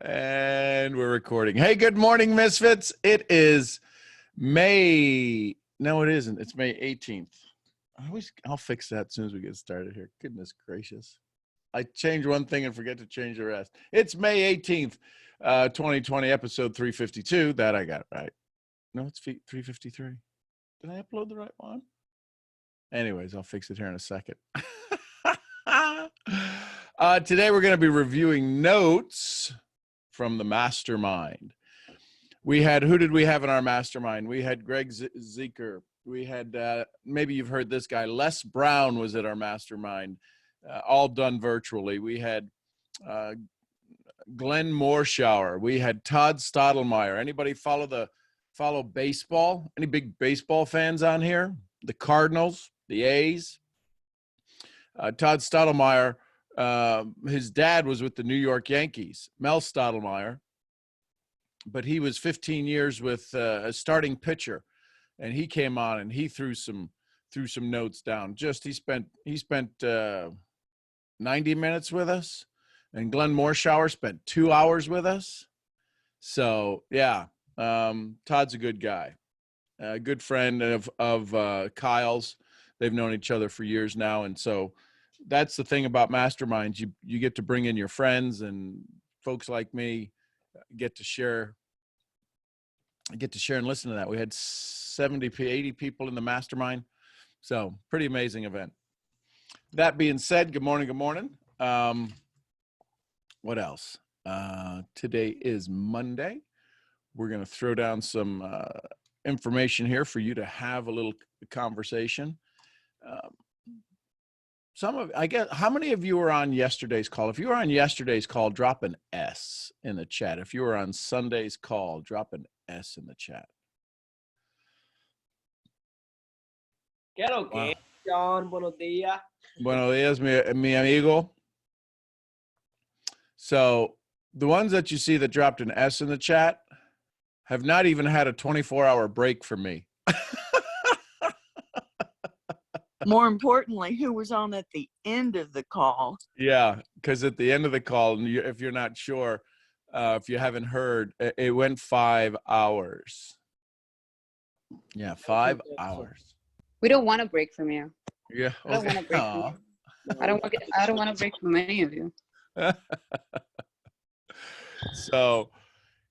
And we're recording. Hey, good morning, Misfits. It is May. No, it isn't. It's May 18th. I'll fix that as soon as we get started here. Goodness gracious. I change one thing and forget to change the rest. It's May 18th, 2020, episode 352. That I got right. No, it's 353. Did I upload the right one? Anyways, I'll fix it here in a second. Today we're going to be reviewing notes from the mastermind. Who did we have in our mastermind? We had Greg Zeker. We had, maybe you've heard this guy, Les Brown was at our mastermind, all done virtually. We had Glenn Morshower. We had Todd Stottlemyre. Anybody follow baseball? Any big baseball fans on here? The Cardinals, the A's. Todd Stottlemyre, his dad was with the New York Yankees, Mel Stottlemyre, but he was 15 years with a starting pitcher, and he came on and he threw some notes down. He spent 90 minutes with us, and Glenn Morshower spent 2 hours with us. So yeah, Todd's a good guy, a good friend of Kyle's. They've known each other for years now, and so that's the thing about masterminds. You get to bring in your friends, and folks like me get to share and listen to that. We had 80 people in the mastermind, so pretty amazing event. That being said, good morning. What else? Today is Monday. We're going to throw down some information here for you to have a little conversation. How many of you were on yesterday's call? If you were on yesterday's call, drop an S in the chat. If you were on Sunday's call, drop an S in the chat. ¿Qué lo que, John? Buenos días. Buenos días, mi amigo. So the ones that you see that dropped an S in the chat have not even had a 24-hour break from me. More importantly, who was on at the end of the call? Yeah, because at the end of the call, if you're not sure, if you haven't heard, it went 5 hours. Yeah, 5 hours. We don't want a break from you. Yeah, I don't want a break from you. I don't want a break from any of you. So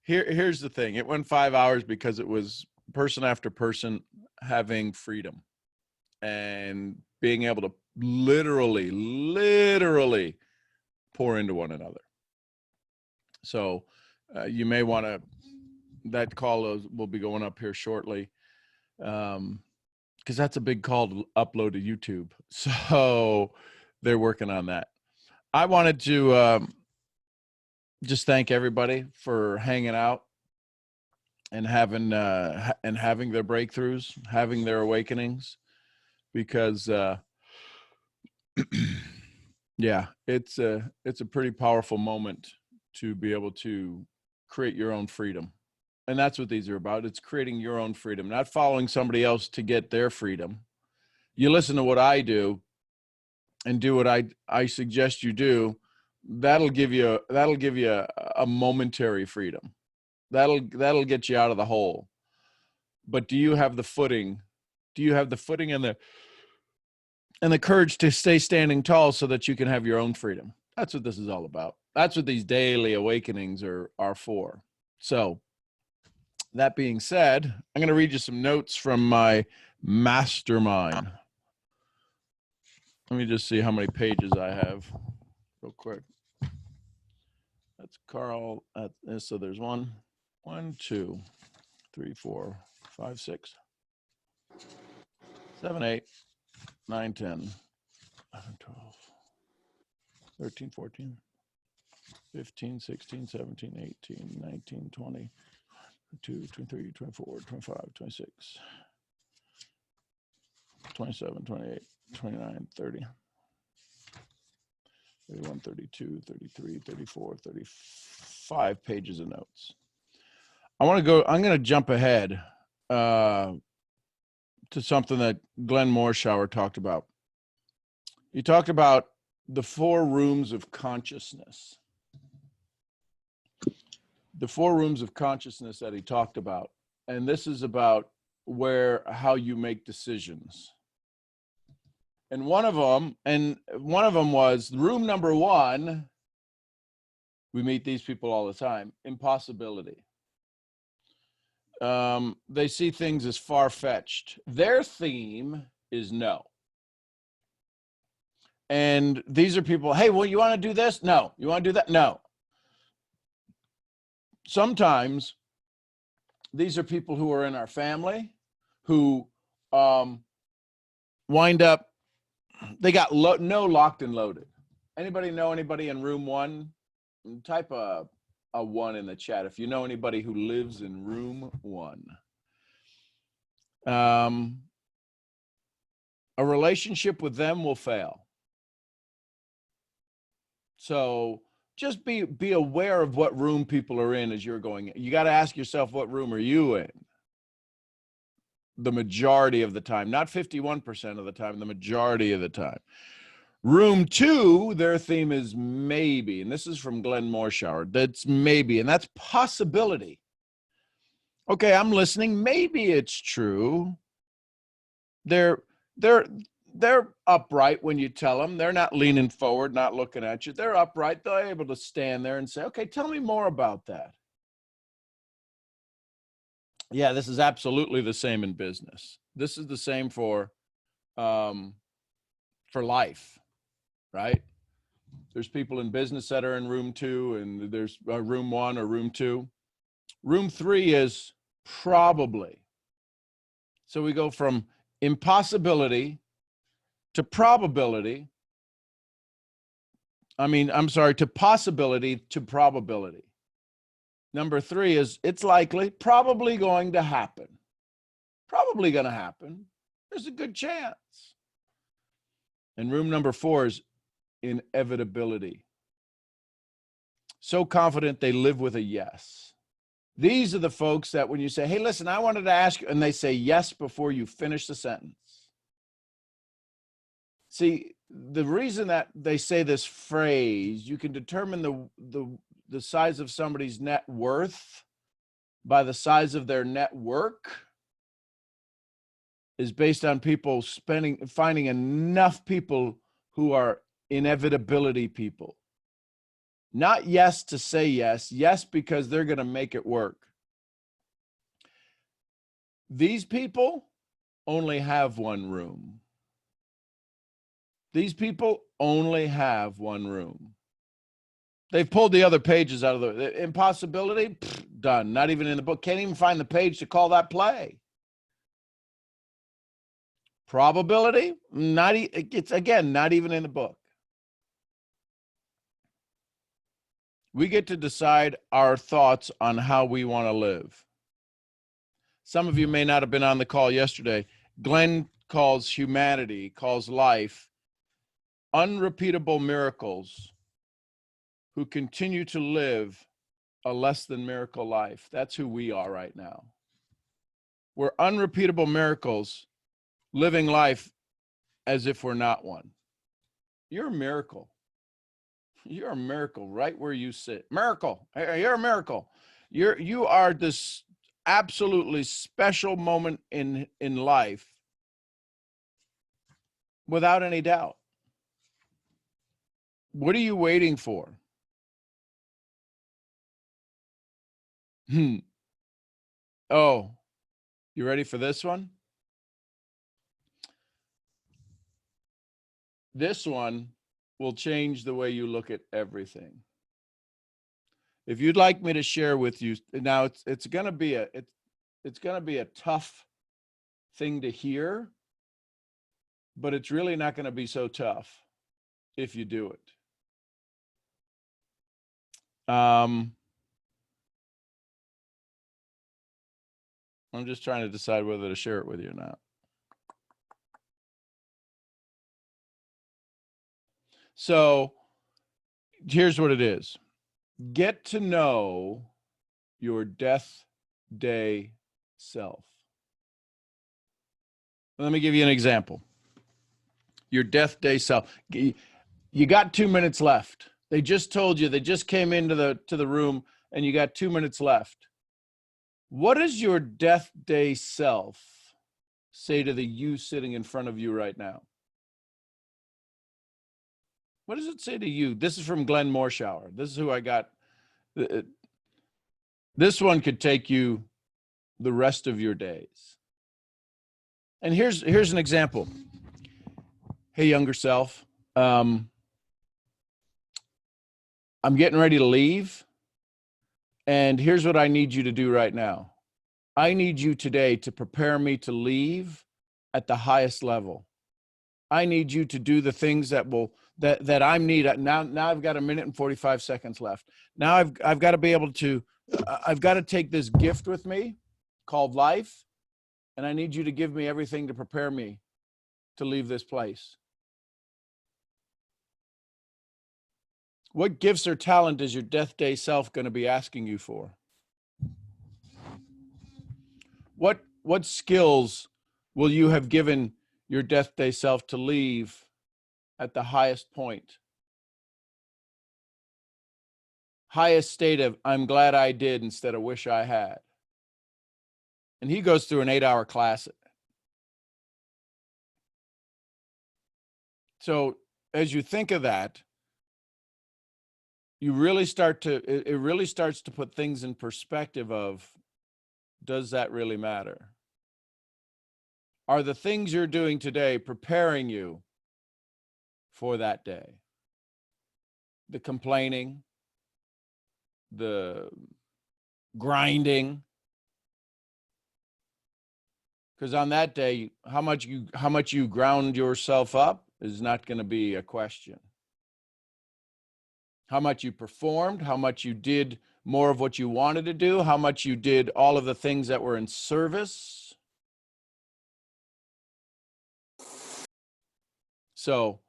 here's the thing. It went 5 hours because it was person after person having freedom and being able to literally pour into one another. So you may want to, that call will be going up here shortly, because that's a big call to upload to YouTube. So they're working on that. I wanted to just thank everybody for hanging out and having their breakthroughs, having their awakenings. Because yeah, it's a pretty powerful moment to be able to create your own freedom. And that's what these are about. It's creating your own freedom, not following somebody else to get their freedom. You listen to what I do and do what I suggest you do. That'll give you a momentary freedom. That'll get you out of the hole. But do you have the footing? Do you have the footing and the courage to stay standing tall so that you can have your own freedom? That's what this is all about. That's what these daily awakenings are for. So that being said, I'm going to read you some notes from my mastermind. Let me just see how many pages I have real quick. That's Carl. So there's 1, 2, 3, 4, 5, 6, 7, 8, 9, 10, 11, 12, 13, 14, 15, 16, 17, 18, 19, 20, 22, 23, 24, 25, 26, 27, 28, 29, 30, 31, 32, 33, 34, 35 pages of notes. I'm going to jump ahead to something that Glenn Morshower talked about. He talked about the 4 rooms of consciousness. the 4 rooms of consciousness that he talked about. And this is about how you make decisions. And one of them was room number 1. We meet these people all the time. Impossibility. They see things as far-fetched. Their theme is no. And these are people, hey, well, you want to do this? No. You want to do that? No. Sometimes these are people who are in our family who wind up, they got no locked and loaded. Anybody know anybody in room 1? Type a 1 in the chat if you know anybody who lives in room 1. A relationship with them will fail. So just be aware of what room people are in as you're going in. You got to ask yourself, what room are you in? The majority of the time, not 51% of the time, the majority of the time. Room 2, their theme is maybe, and this is from Glenn Morshower. That's maybe, and that's possibility. Okay, I'm listening. Maybe it's true. They're upright when you tell them. They're not leaning forward, not looking at you. They're upright. They're able to stand there and say, okay, tell me more about that. Yeah, this is absolutely the same in business. This is the same for life, right? There's people in business that are in room 2, and there's room 1 or room 2. Room 3 is probably. So we go from impossibility to probability. To possibility to probability. Number 3 is it's likely, probably going to happen. Probably going to happen. There's a good chance. And room number 4 is inevitability. So confident they live with a yes. These are the folks that when you say, hey, listen, I wanted to ask you, and they say yes before you finish the sentence. See, the reason that they say this phrase, you can determine the size of somebody's net worth by the size of their network, is based on people finding enough people who are inevitability people. Not yes to say yes, yes because they're going to make it work. These people only have one room. These people only have one room. They've pulled the other pages out of the impossibility, done. Not even in the book. Can't even find the page to call that play. Probability, it's again, not even in the book. We get to decide our thoughts on how we want to live. Some of you may not have been on the call yesterday. Glenn calls humanity, calls life, unrepeatable miracles who continue to live a less than miracle life. That's who we are right now. We're unrepeatable miracles living life as if we're not one. You're a miracle. You're a miracle right where you sit. Miracle. You're a miracle. You are this absolutely special moment in life without any doubt. What are you waiting for? Oh, you ready for this one? This one will change the way you look at everything. If you'd like me to share with you now, it's going to be a tough thing to hear, but it's really not going to be so tough if you do it. I'm just trying to decide whether to share it with you or not. So here's what it is. Get to know your death day self. Let me give you an example. Your death day self. You got 2 minutes left. They just told you, they just came into the room and you got 2 minutes left. What does your death day self say to the you sitting in front of you right now? What does it say to you? This is from Glenn Morshower. This is who I got. This one could take you the rest of your days. And here's an example. Hey, younger self, I'm getting ready to leave. And here's what I need you to do right now. I need you today to prepare me to leave at the highest level. I need you to do the things that I need. Now I've got 1 minute and 45 seconds left. Now I've got to be able to, I've got to take this gift with me called life. And I need you to give me everything to prepare me to leave this place. What gifts or talent is your death day self going to be asking you for? What skills will you have given your death day self to leave at the highest point? Highest state of, I'm glad I did instead of wish I had. And he goes through an 8-hour class. So as you think of that, you really it really starts to put things in perspective of, does that really matter? Are the things you're doing today preparing you for that day? The complaining, the grinding. Because on that day, how much you ground yourself up is not going to be a question. How much you performed, how much you did more of what you wanted to do, how much you did all of the things that were in service. So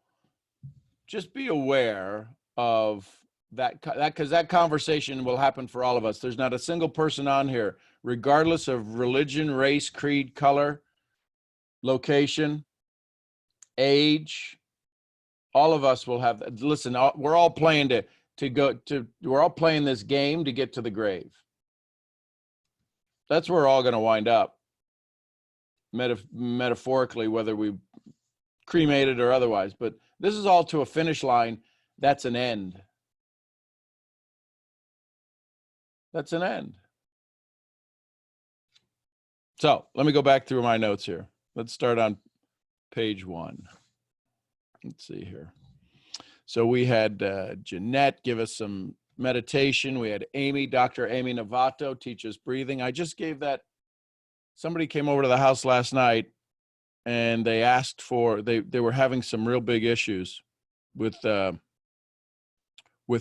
just be aware of that, because that conversation will happen for all of us. There's not a single person on here, regardless of religion, race, creed, color, location, age. All of us will have, listen, we're all playing we're all playing this game to get to the grave. That's where we're all going to wind up, metaphorically, whether we cremated or otherwise. But this is all to a finish line. That's an end. That's an end. So let me go back through my notes here. Let's start on page 1. Let's see here. So we had Jeanette give us some meditation. We had Amy, Dr. Amy Novato, teach us breathing. I just gave that. Somebody came over to the house last night and they asked for, they were having some real big issues with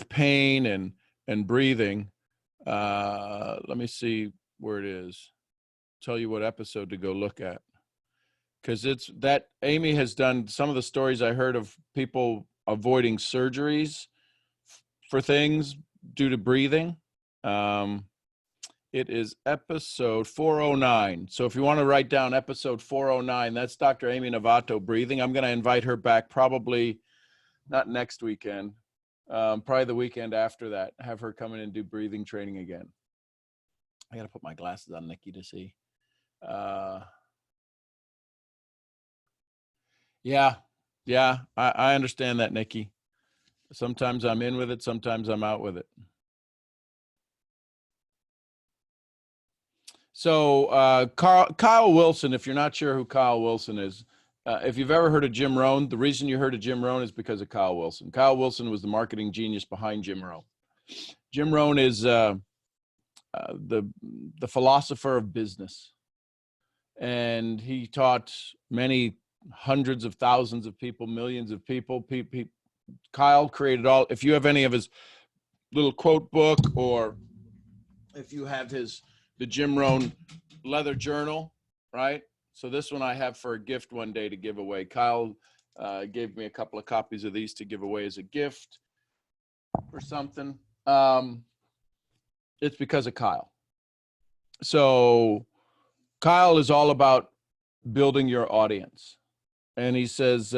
pain and breathing. Let me see where it is. Tell you what episode to go look at. Because it's that Amy has done some of the stories I heard of people avoiding surgeries for things due to breathing. It is episode 409. So if you want to write down episode 409, that's Dr. Amy Novato, breathing. I'm going to invite her back probably not next weekend, probably the weekend after that, have her come in and do breathing training again. I got to put my glasses on, Nikki, to see. Yeah, I understand that, Nikki. Sometimes I'm in with it, sometimes I'm out with it. So Kyle Wilson, if you're not sure who Kyle Wilson is, if you've ever heard of Jim Rohn, the reason you heard of Jim Rohn is because of Kyle Wilson. Kyle Wilson was the marketing genius behind Jim Rohn. Jim Rohn is the philosopher of business. And he taught many hundreds of thousands of people, millions of people. Kyle created all, if you have any of his little quote book, or if you have the Jim Rohn leather journal, right? So this one I have for a gift one day to give away. Kyle gave me a couple of copies of these to give away as a gift or something. It's because of Kyle. So Kyle is all about building your audience. And he says,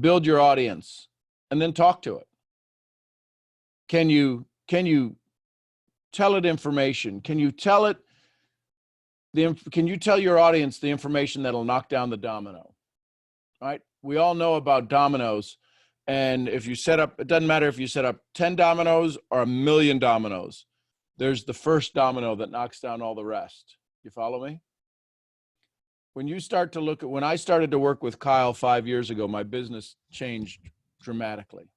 build your audience and then talk to it. Can you tell it information? Can you tell it can you tell your audience the information that'll knock down the domino? Right? We all know about dominoes. And if you set up, it doesn't matter if you set up 10 dominoes or 1,000,000 dominoes. There's the first domino that knocks down all the rest. You follow me? When you start to look at, when I started to work with Kyle 5 years ago, my business changed dramatically.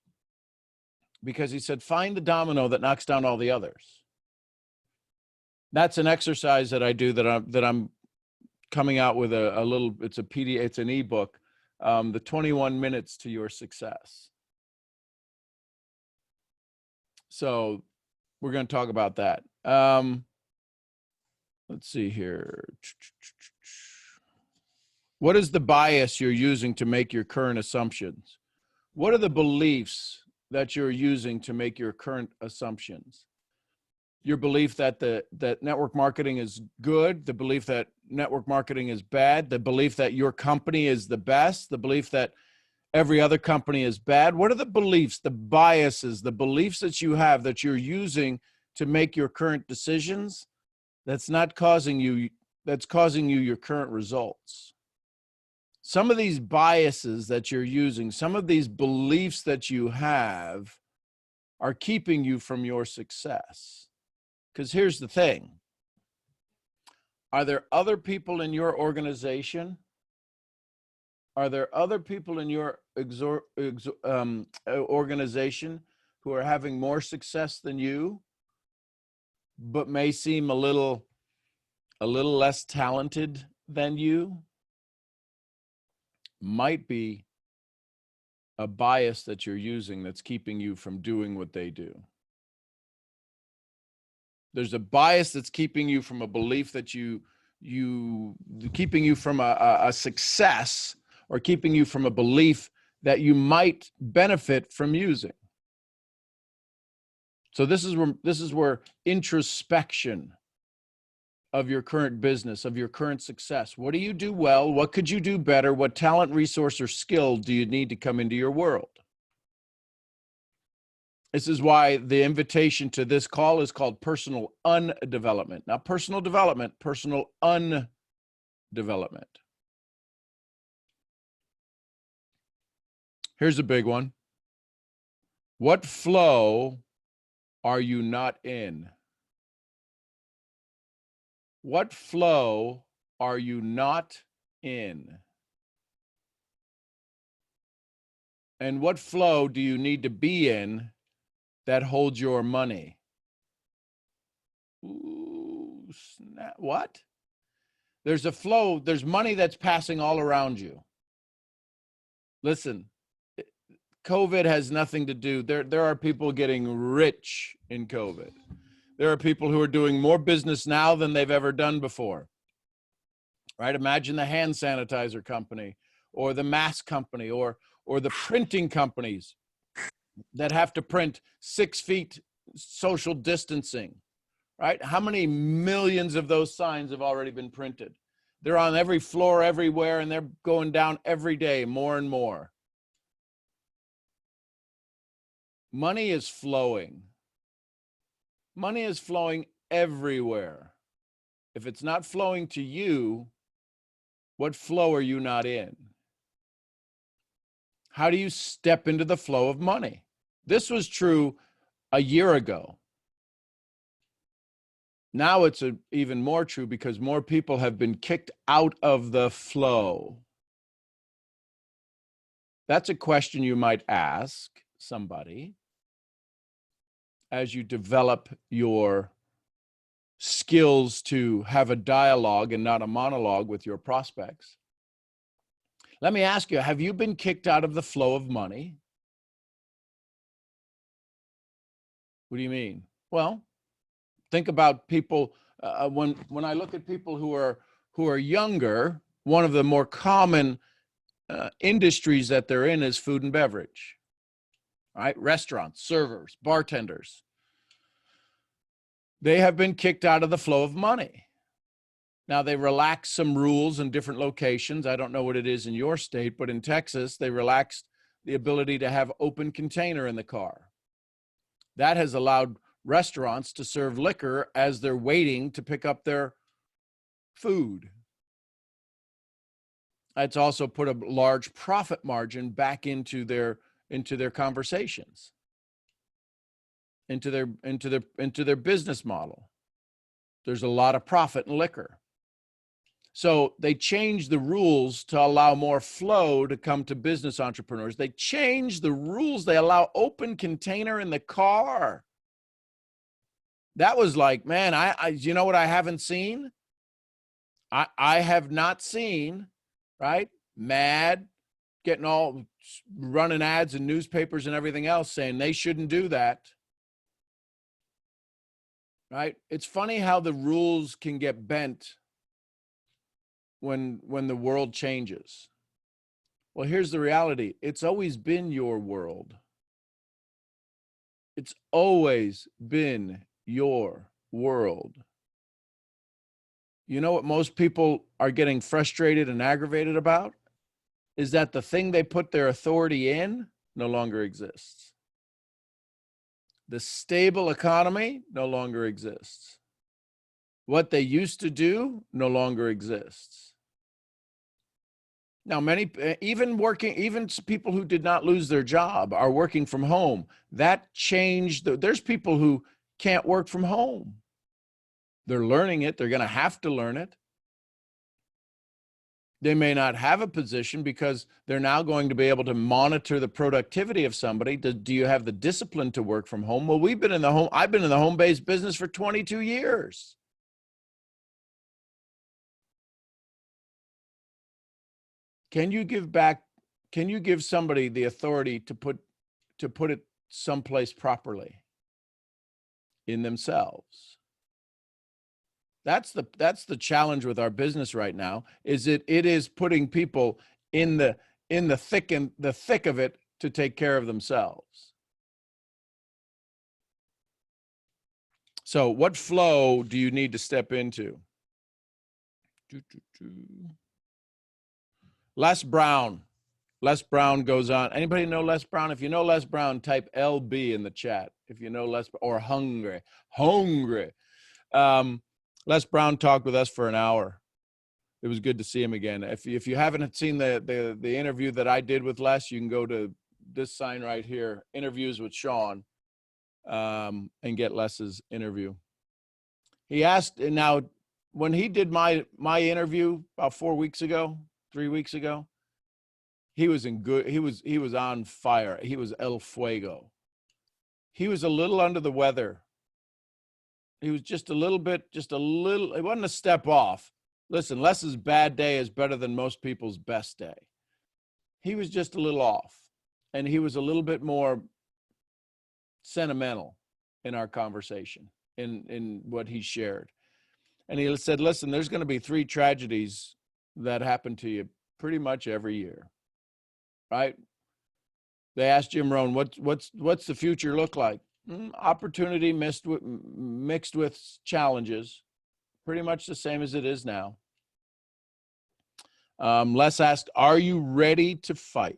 Because he said, find the domino that knocks down all the others. That's an exercise that I do that I'm coming out with a little, it's a PDF, it's an ebook, the 21 minutes to your success. So we're going to talk about that. Let's see here. What is the bias you're using to make your current assumptions? What are the beliefs that you're using to make your current assumptions? Your belief that that network marketing is good, the belief that network marketing is bad, the belief that your company is the best, the belief that every other company is bad. What are the beliefs, the biases, the beliefs that you have that you're using to make your current decisions that's not causing you, that's causing you your current results? Some of these biases that you're using, some of these beliefs that you have are keeping you from your success. Because here's the thing. Are there other people in your organization? Are there other people in your organization who are having more success than you, but may seem a little less talented than you? Might be a bias that you're using that's keeping you from doing what they do. There's a bias that's keeping you from a belief that keeping you from a success, or keeping you from a belief that you might benefit from using. So this is where introspection of your current business, of your current success. What do you do well? What could you do better? What talent, resource, or skill do you need to come into your world? This is why the invitation to this call is called personal undevelopment. Not personal development, personal undevelopment. Here's a big one. What flow are you not in? What flow are you not in? And what flow do you need to be in that holds your money? Ooh, snap. What? There's a flow, there's money that's passing all around you. Listen, COVID has nothing to do. There are people getting rich in COVID. There are people who are doing more business now than they've ever done before. Right? Imagine the hand sanitizer company, or the mask company, or the printing companies that have to print 6 feet social distancing, right? How many millions of those signs have already been printed? They're on every floor everywhere, and they're going down every day, more and more. Money is flowing. Money is flowing everywhere. If it's not flowing to you, what flow are you not in? How do you step into the flow of money? This was true a year ago. Now it's even more true because more people have been kicked out of the flow. That's a question you might ask somebody as you develop your skills to have a dialogue and not a monologue with your prospects. Let me ask you, have you been kicked out of the flow of money? What do you mean? Well, think about people. When I look at people who are younger, one of the more common industries that they're in is food and beverage. Right? Restaurants, servers, bartenders. They have been kicked out of the flow of money. Now, they relaxed some rules in different locations. I don't know what it is in your state, but in Texas, they relaxed the ability to have open container in the car. That has allowed restaurants to serve liquor as they're waiting to pick up their food. It's also put a large profit margin back into their conversations, into their business model. There's a lot of profit in liquor. So they changed the rules to allow more flow to come to business entrepreneurs. They changed the rules. They allow open container in the car. That was like, man, you know what I haven't seen? I have not seen, right? Mad, getting all running ads in newspapers and everything else saying they shouldn't do that. Right? It's funny how the rules can get bent when the world changes. Well, here's the reality. It's always been your world. It's always been your world. You know what most people are getting frustrated and aggravated about? Is that the thing they put their authority in no longer exists. The stable economy no longer exists. What they used to do no longer exists. Now, even people who did not lose their job are working from home. That changed. There's people who can't work from home. They're learning it. They're going to have to learn it. They may not have a position because they're now going to be able to monitor the productivity of somebody. Do you have the discipline to work from home? Well, I've been in the home-based business for 22 years. Can you give somebody the authority to put it someplace properly in themselves? That's the challenge with our business right now, is it is putting people in the thick of it to take care of themselves. So what flow do you need to step into? Les Brown goes on. Anybody know Les Brown? If you know Les Brown, type LB in the chat. If you know Les, or hungry. Les Brown talked with us for an hour. It was good to see him again. If you haven't seen the interview that I did with Les, you can go to this sign right here, Interviews with Sean, and get Les's interview. He asked, now when he did my interview about 3 weeks ago, he was on fire. He was El Fuego. He was a little under the weather. He was just a little, it wasn't a step off. Listen, Les's bad day is better than most people's best day. He was just a little off, and he was a little bit more sentimental in our conversation, in what he shared. And he said, listen, there's going to be 3 tragedies that happen to you pretty much every year, right? They asked Jim Rohn, what's the future look like? Opportunity mixed with challenges, pretty much the same as it is now. Les asked, are you ready to fight?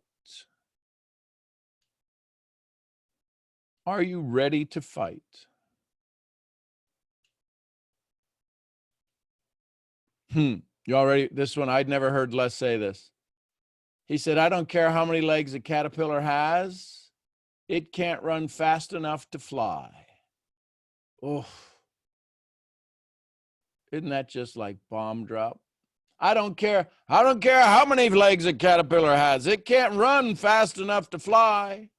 Are you ready to fight? You already, this one, I'd never heard Les say this. He said, I don't care how many legs a caterpillar has. It can't run fast enough to fly. Oh, isn't that just like bomb drop? I don't care how many legs a caterpillar has. It can't run fast enough to fly.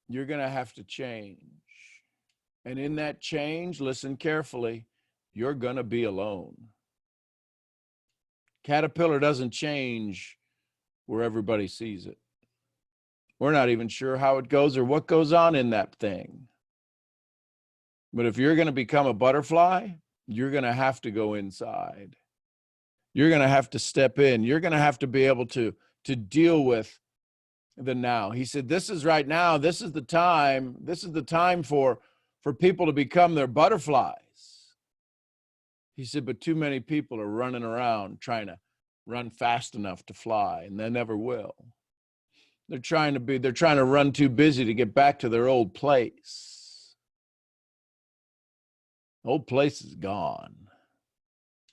You're going to have to change. And in that change, listen carefully, you're going to be alone. Caterpillar doesn't change where everybody sees it. We're not even sure how it goes or what goes on in that thing. But if you're going to become a butterfly, you're going to have to go inside. You're going to have to step in. You're going to have to be able to deal with the now. He said, this is right now. This is the time. This is the time for people to become their butterflies. He said, but too many people are running around trying to run fast enough to fly, and they never will. They're trying to run too busy to get back to their old place. Old place is gone.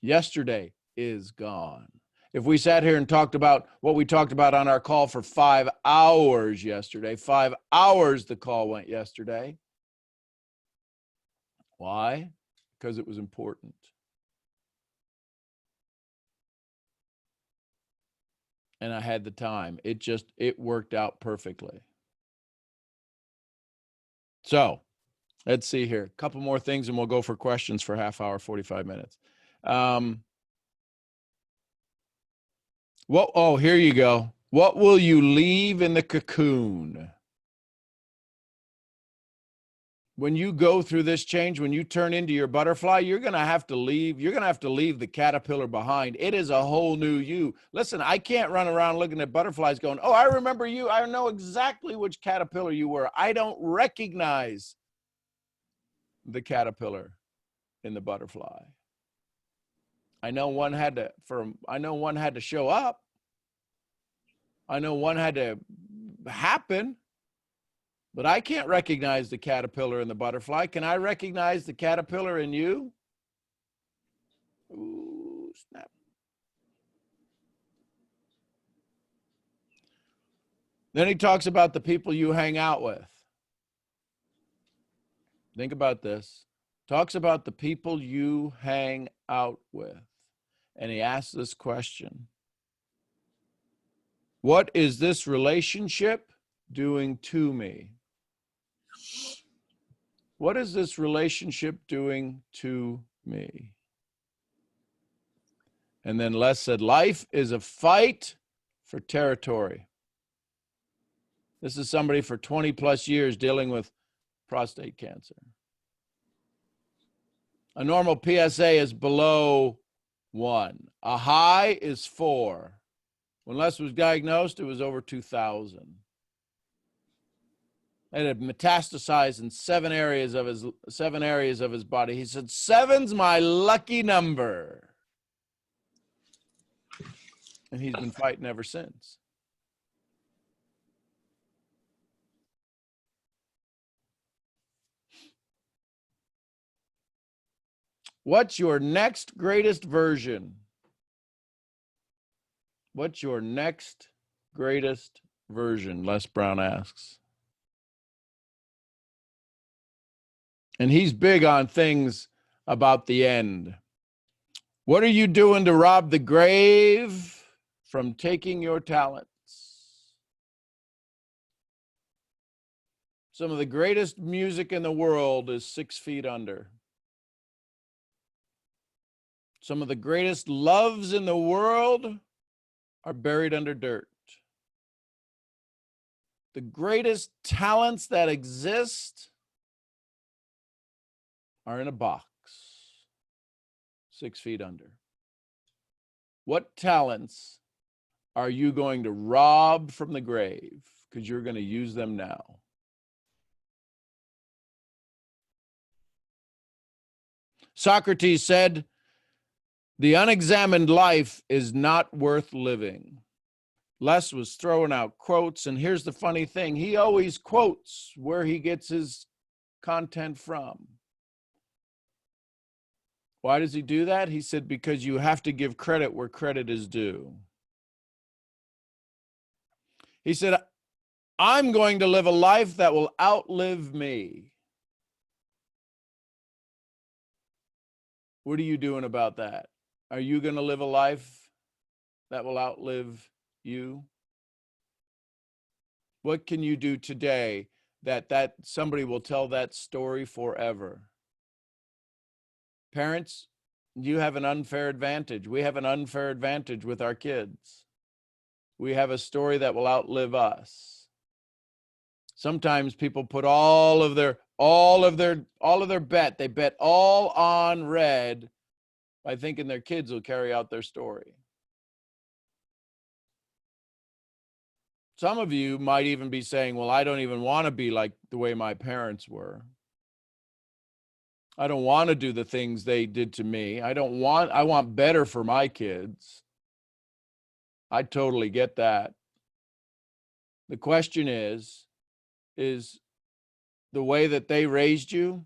Yesterday is gone. If we sat here and talked about what we talked about on our call for 5 hours yesterday, 5 hours the call went yesterday. Why? Because it was important. And I had the time. It worked out perfectly. So let's see here. A couple more things and we'll go for questions for half hour, 45 minutes. Here you go. What will you leave in the cocoon? When you go through this change, when you turn into your butterfly, you're going to have to leave the caterpillar behind. It is a whole new you. Listen, I can't run around looking at butterflies going, oh, I remember you. I know exactly which caterpillar you were. I don't recognize the caterpillar in the butterfly. I know one had to show up. I know one had to happen. But I can't recognize the caterpillar and the butterfly. Can I recognize the caterpillar in you? Ooh, snap. Then he talks about the people you hang out with. Think about this. Talks about the people you hang out with. And he asks this question. What is this relationship doing to me? What is this relationship doing to me? And then Les said, life is a fight for territory. This is somebody for 20 plus years dealing with prostate cancer. A normal PSA is below 1. A high is 4. When Les was diagnosed, it was over 2,000. It had metastasized in 7 areas of his body. He said, 7's my lucky number. And he's been fighting ever since. What's your next greatest version? What's your next greatest version? Les Brown asks. And he's big on things about the end. What are you doing to rob the grave from taking your talents? Some of the greatest music in the world is 6 feet under. Some of the greatest loves in the world are buried under dirt. The greatest talents that exist are in a box, 6 feet under. What talents are you going to rob from the grave? Because you're going to use them now. Socrates said, the unexamined life is not worth living. Les was throwing out quotes, and here's the funny thing. He always quotes where he gets his content from. Why does he do that? He said, because you have to give credit where credit is due. He said, I'm going to live a life that will outlive me. What are you doing about that? Are you going to live a life that will outlive you? What can you do today that somebody will tell that story forever? Parents, you have an unfair advantage. We have an unfair advantage with our kids. We have a story that will outlive us. Sometimes people put all of their bet, they bet all on red by thinking their kids will carry out their story. Some of you might even be saying, well, I don't even want to be like the way my parents were. I don't want to do the things they did to me. I want better for my kids. I totally get that. The question is the way that they raised you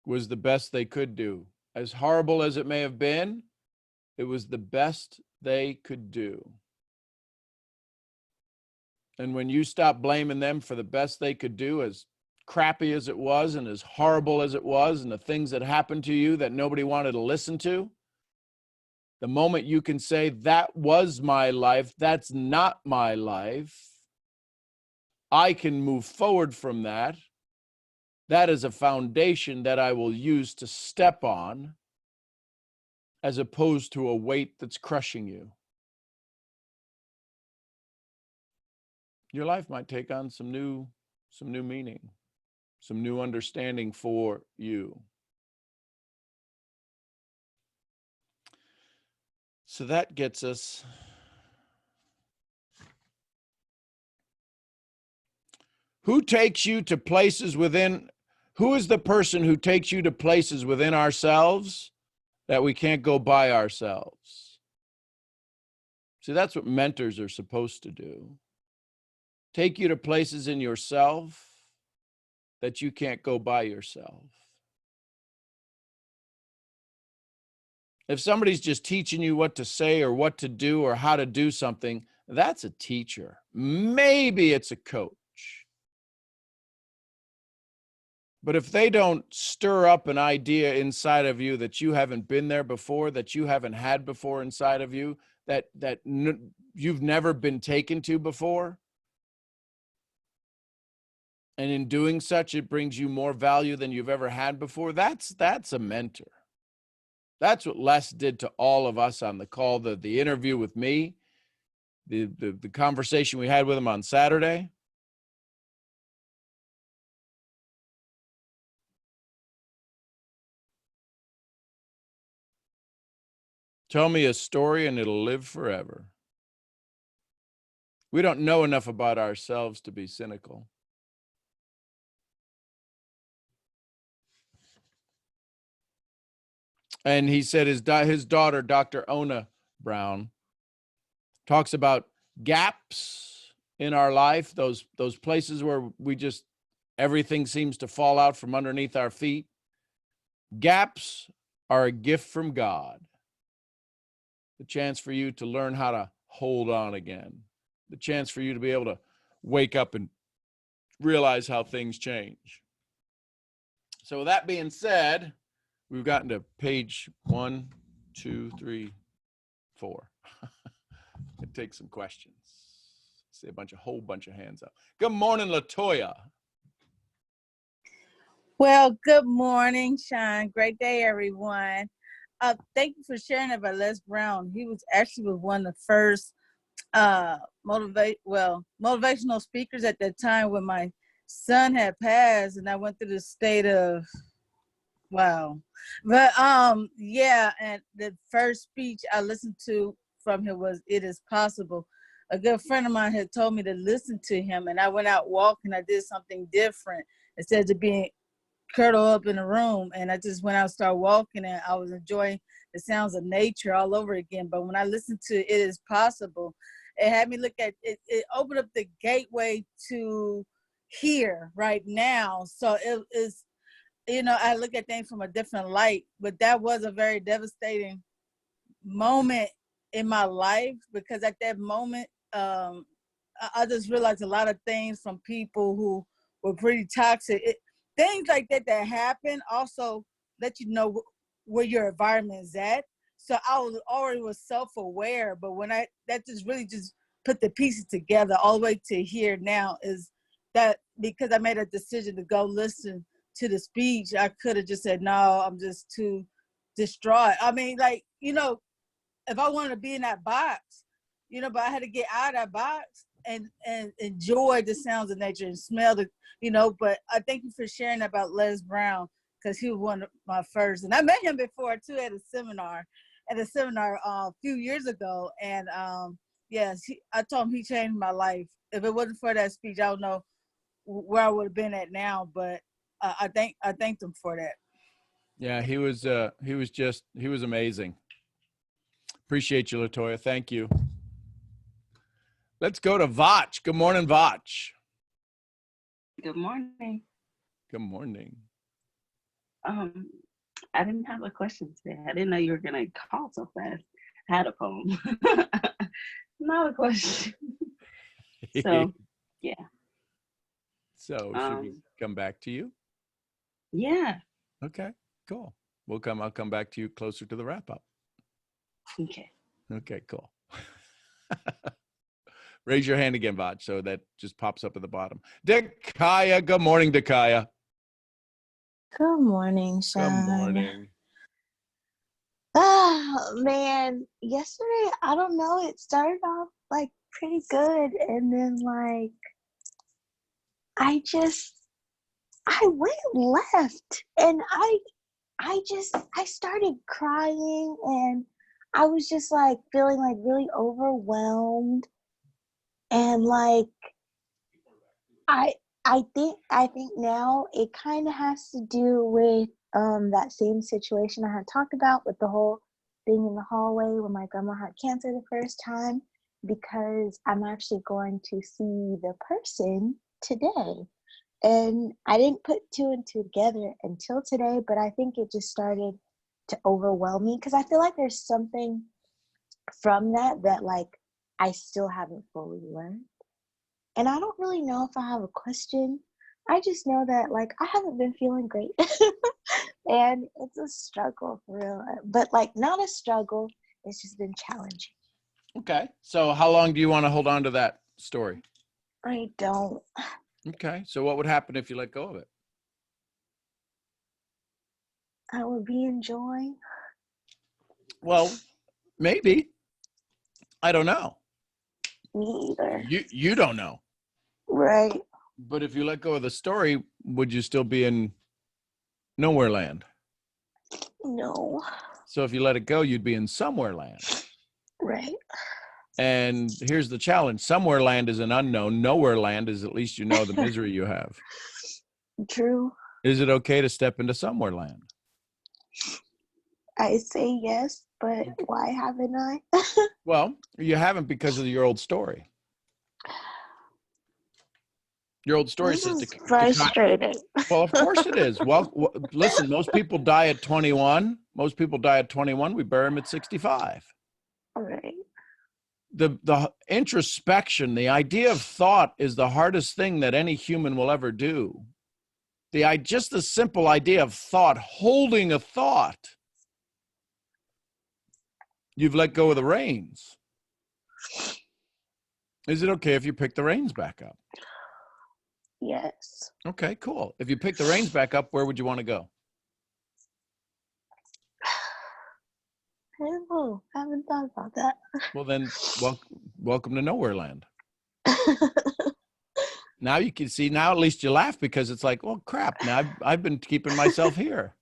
was the best they could do. As horrible as it may have been, it was the best they could do. And when you stop blaming them for the best they could do, as crappy as it was and as horrible as it was, and the things that happened to you that nobody wanted to listen to, the moment you can say, that was my life, that's not my life, I can move forward from that. That is a foundation that I will use to step on, as opposed to a weight that's crushing you. Your life might take on some new meaning, some new understanding for you. So that gets us who takes you to places within, who is the person who takes you to places within ourselves that we can't go by ourselves? See, that's what mentors are supposed to do. Take you to places in yourself that you can't go by yourself. If somebody's just teaching you what to say or what to do or how to do something, that's a teacher. Maybe it's a coach. But if they don't stir up an idea inside of you that you haven't been there before, that you haven't had before inside of you, that you've never been taken to before, and in doing such, it brings you more value than you've ever had before, that's a mentor. That's what Les did to all of us on the call, the interview with me, the conversation we had with him on Saturday. Tell me a story and it'll live forever. We don't know enough about ourselves to be cynical. And he said his daughter, Dr. Ona Brown, talks about gaps in our life, those places where we just, everything seems to fall out from underneath our feet. Gaps are a gift from God. The chance for you to learn how to hold on again. The chance for you to be able to wake up and realize how things change. So with that being said, we've gotten to page 1, 2, 3, 4. It takes some questions. See a whole bunch of hands up. Good morning, LaToya. Well, good morning, Sean. Great day, everyone. Thank you for sharing about Les Brown. He was actually one of the first motivational speakers at that time when my son had passed, and I went through the state of wow. But yeah, and the first speech I listened to from him was "It Is Possible." A good friend of mine had told me to listen to him, and I went out walking. I did something different instead of being curled up in a room, and I just went out and started walking, and I was enjoying the sounds of nature all over again. But when I listened to "It Is Possible," it had me look at it. It opened up the gateway to here right now. So it is, I look at things from a different light. But that was a very devastating moment in my life, because at that moment, I just realized a lot of things from people who were pretty toxic. Things like that happen also let you know where your environment is at. So I was self-aware, but when that just really just put the pieces together all the way to here now, is that because I made a decision to go listen to the speech, I could have just said, no, I'm just too distraught. I mean, if I wanted to be in that box, but I had to get out of that box and enjoy the sounds of nature and smell the, but I thank you for sharing about Les Brown, because he was one of my first. And I met him before too at a seminar a few years ago. And yes, I told him he changed my life. If it wasn't for that speech, I don't know where I would have been at now, but I thanked him for that. Yeah, he was amazing. Appreciate you, LaToya. Thank you. Let's go to Vach. Good morning, Vach. Good morning. Good morning. I didn't have a question today. I didn't know you were gonna call so fast. I had a poem. Not a question. So yeah. So should we come back to you? Yeah. Okay, cool. I'll come back to you closer to the wrap up. Okay. Okay, cool. Raise your hand again, Vach, so that just pops up at the bottom. Dakaya, good morning, Dakaya. Good morning, Good Sean. morning. Oh man, yesterday, I don't know, it started off like pretty good, and then like I went left, and I started crying, and I was just like feeling like really overwhelmed, and like I I think now it kind of has to do with that same situation I had talked about with the whole thing in the hallway when my grandma had cancer the first time, because I'm actually going to see the person today. And I didn't put two and two together until today, but I think it just started to overwhelm me because I feel like there's something from that like I still haven't fully learned. And I don't really know if I have a question. I just know that like I haven't been feeling great. And it's a struggle for real. But like not a struggle, it's just been challenging. Okay, so how long do you want to hold on to that story? I don't. Okay, so what would happen if you let go of it? I would be enjoying. Well, maybe. I don't know. Me either. You don't know. Right. But if you let go of the story, would you still be in nowhere land? No. So if you let it go, you'd be in somewhere land. Right. And here's the challenge. Somewhere land is an unknown. Nowhere land is at least you know the misery you have. True. Is it okay to step into somewhere land? I say yes, but why haven't I? Well, you haven't because of your old story. Your old story This says is frustrating. well, of course it is. Well, listen, most people die at 21. Most people die at 21. We bury them at 65. Right. The introspection, the idea of thought is the hardest thing that any human will ever do. Just the simple idea of thought, holding a thought. You've let go of the reins. Is it okay if you pick the reins back up? Yes. Okay, cool. If you pick the reins back up, where would you want to go? I don't know. I haven't thought about that. Well, then, welcome to nowhere land. Now you can see, now at least you laugh because it's like, well, crap, now I've been keeping myself here.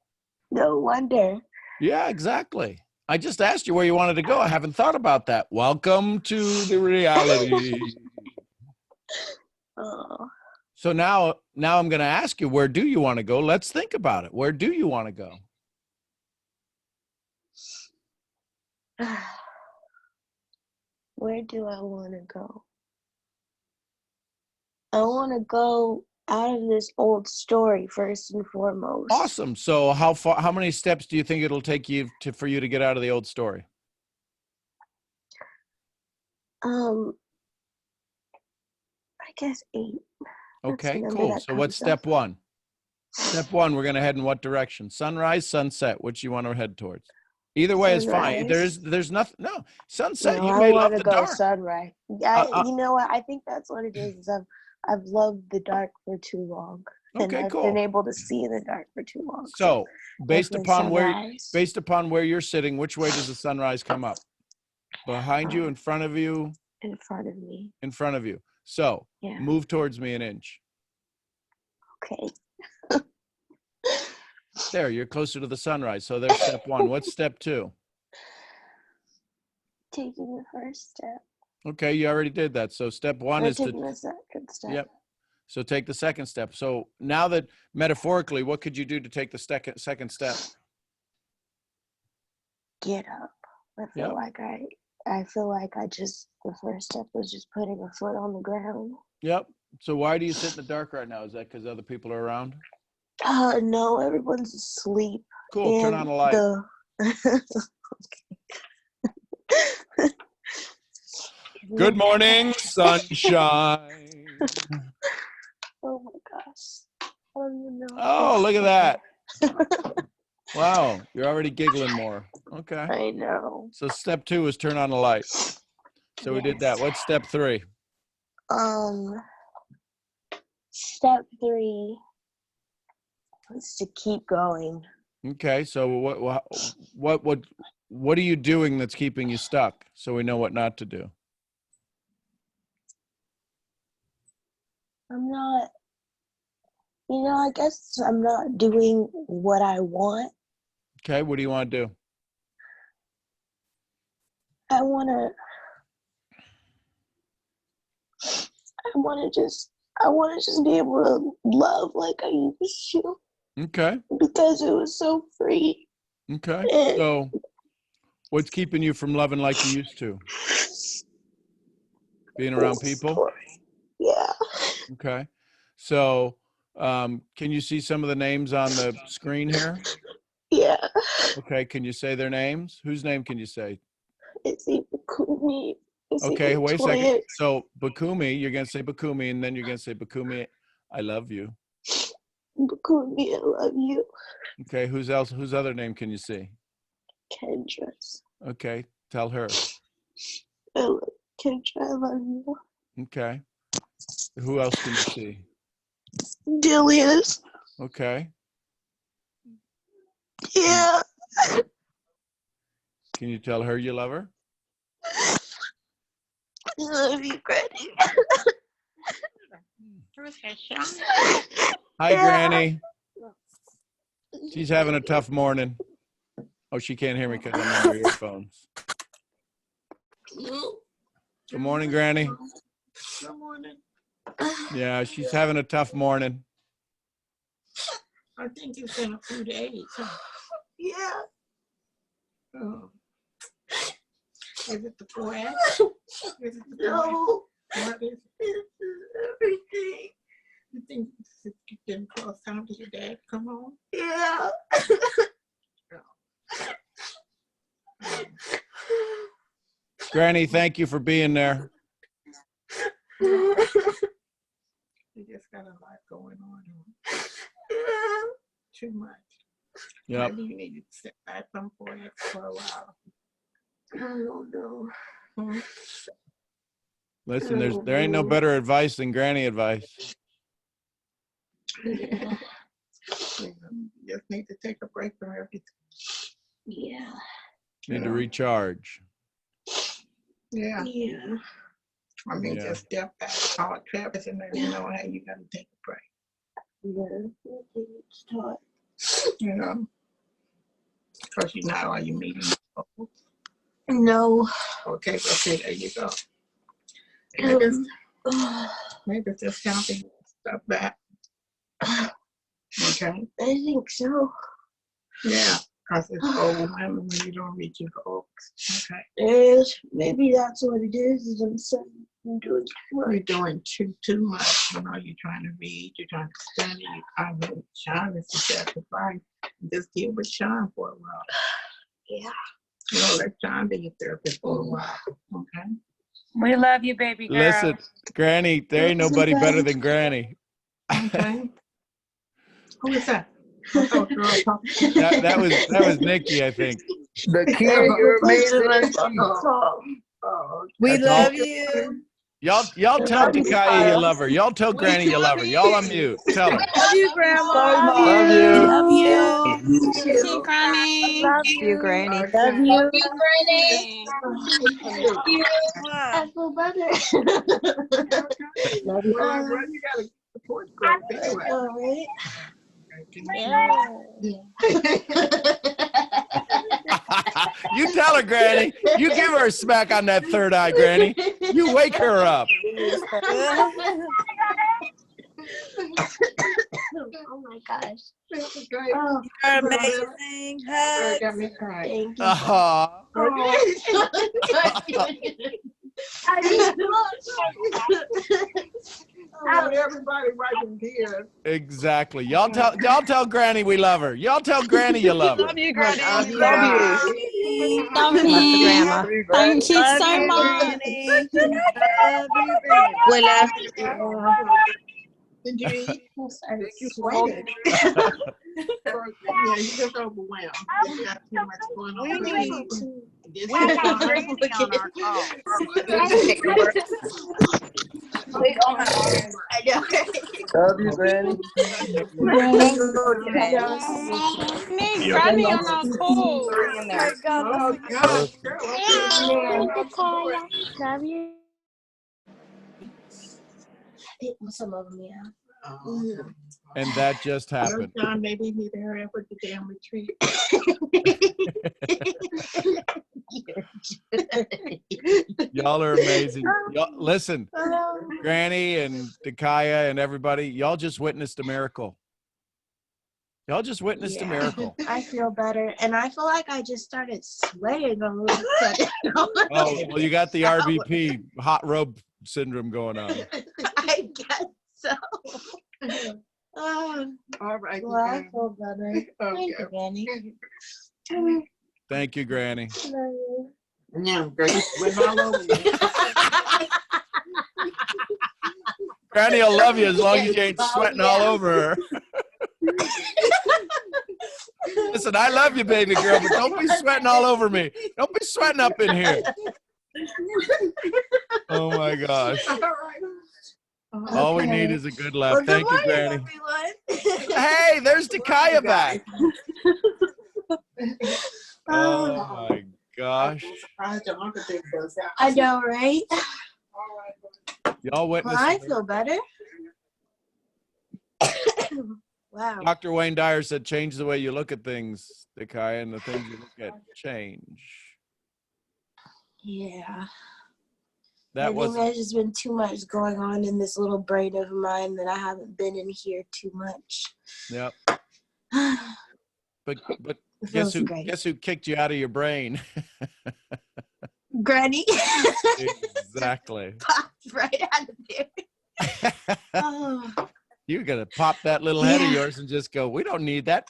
No wonder. Yeah, exactly. I just asked you where you wanted to go. I haven't thought about that. Welcome to the reality. Oh. So now I'm going to ask you, where do you want to go? Let's think about it. Where do you want to go? Where do I want to go? I want to go out of this old story first and foremost. Awesome. So how many steps do you think it'll take you for you to get out of the old story? I guess 8. Okay, cool. So what's step 1? Step 1, we're going to head in what direction? Sunrise, sunset, which you want to head towards? Either way is fine. There's nothing. No, sunset. No, you I may want love to the go dark. sunrise. You know what? I think that's what it is I've loved the dark for too long. And Okay, I've cool. been able to see in the dark for too long. So based upon sunrise. where you're sitting, which way does the sunrise come up? Behind you, in front of you? In front of me. In front of you. So Yeah. move towards me an inch. Okay. There, you're closer to the sunrise. So there's step 1. What's step 2? Taking the first step. Okay, you already did that. So step 1 is taking the second step. Yep. So take the second step. So now that metaphorically, what could you do to take the second step? Get up. I feel like I feel like the first step was just putting a foot on the ground. Yep. So why do you sit in the dark right now? Is that because other people are around? No, everyone's asleep. Cool. Turn on the light. Good morning, sunshine. Oh my gosh. I don't even know. Oh, look at that. Wow, you're already giggling more. Okay. I know. So step 2 is turn on the light. So we did that. What's step 3? Step 3 is to keep going. Okay. So what are you doing that's keeping you stuck? So we know what not to do. I guess I'm not doing what I want. Okay. What do you want to do? I want to just be able to love like I used to. Okay. Because it was so free. Okay. So what's keeping you from loving like you used to? Being around people? Yeah. Okay. So can you see some of the names on the screen here? Yeah. Okay. Can you say their names? Whose name can you say? It's Bakumi. Okay, wait a second. So Bakumi, you're going to say Bakumi, and then you're going to say Bakumi, I love you. Bakumi, I love you. Okay, whose other name can you see? Kendra's. Okay, tell her. Kendra, I love you. Okay. Who else can you see? Delia's. Okay. Yeah. Can you tell her you love her? I love you, Granny. Hi, Granny. She's having a tough morning. Oh, she can't hear me because I'm in her earphones. Good morning, Granny. Good morning. Yeah, she's having a tough morning. I think it's been a few days. Yeah. Oh. Is it the flag? Is it the no. What is it? Everything. You think you didn't cross time to your dad come home? Yeah. Granny, thank you for being there. You just got a lot going on. Too much. Yep. Maybe you need to sit back from for a while. I don't know. Listen, there ain't no better advice than Granny advice. Yeah. You just need to take a break from everything. Yeah. Need to recharge. Yeah. Yeah. I mean, Yeah. just step back, call Travis, and let him know, hey, you got to take a break. Yeah. It's taught. You know, because you're not all you meeting. No. Okay, okay, there you go. Maybe it's just time to step back. Okay. I think so. Yeah, because it's overwhelming when you don't reach your goals. Okay. Maybe that's what it is I'm doing too much. You're doing too much. You know, you're trying to read, you're trying to study. I mean, Sean is sacrifice. Just deal with Sean for a while. Yeah. You know, let Sean be your therapist for a while. Okay. We love you, baby girl. Listen, Granny, there ain't nobody better than Granny. Okay. Who is that? I thought girl talking. That was Nikki, I think. The kid, you're amazing. We That's love all. you. Y'all tell Takaya you love her. Y'all tell Granny you love her. Y'all unmute. Tell her. Love you, Grandma. Love you. Love you. See, Granny. Love You, Granny. Love you. I feel better. Love you. Well, you gotta support girls anyway. All right. You tell her, Granny. You give her a smack on that third eye, Granny. You wake her up. Oh my gosh. That was great. Oh, You're amazing. That Hug. got me crying. thank you. Aw. I want everybody wiping tears. Exactly. Y'all tell Granny we love her. Y'all tell Granny you love her. Love you, Granny. Love you. Love you. Love Love the you. grandma. Thank you Love so you, much. Granny. Love you, Granny. We love Did you eat? I started Thank you for sweating. Yeah, you just overwhelmed. You got too much going on. We need- This We is need fun. Granny on our call. I know. Love you, Granny. Need Granny on our call. Oh my God, Oh, that's gosh. Girl, Victoria, love you. Some of them, yeah. Oh, And that just happened. John, maybe you need to hurry up with the damn retreat. Y'all are amazing. Y'all, listen, Granny and Dakaya and everybody, y'all just witnessed a miracle. Y'all just witnessed a miracle. I feel better, and I feel like I just started sweating a little bit. Oh, well, you got the RBP, hot robe syndrome going on. I guess so. All right. Well, I feel better. Thank you, Granny. Thank you, Granny. Love you. Yeah, girl, you went all over you. Granny will love you as long as you ain't sweating all over her. Listen, I love you, baby girl, but don't be sweating all over me. Don't be sweating up in here. Oh my gosh. All right. All we need is a good laugh. Well, Thank you, good morning, Granny. everyone. Hey, there's Dakaya back. Oh Oh, my gosh. I know, right? Y'all Well, witnessed I it. feel better. Wow. Dr. Wayne Dyer said, change the way you look at things, Dakaya, and the things you look at change. Yeah. That I was think there's just been too much going on in this little brain of mine that I haven't been in here too much. Yep. But It guess feels great. who kicked you out of your brain? Granny Exactly. popped right out of there. Oh. You're gonna pop that little head of Yeah. yours and just go, we don't need that.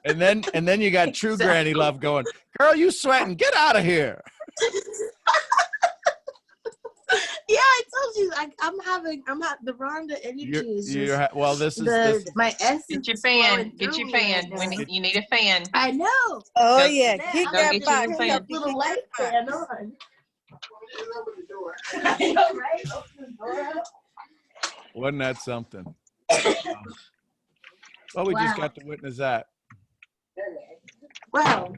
and then you got true granny love going, girl, you sweating, get out of here. Yeah, I told you, I'm having the Rhonda energy is just Well, this is my essence. Get your is fan. flowing Get through your me fan. right now. You need a fan. I know. Oh Go- yeah, Man, kick I'm that get you box. some putting fan. that little light Kick fan that on. I know, right? Open the door up. wasn't that something? Well, we just Wow. got to witness that. Well,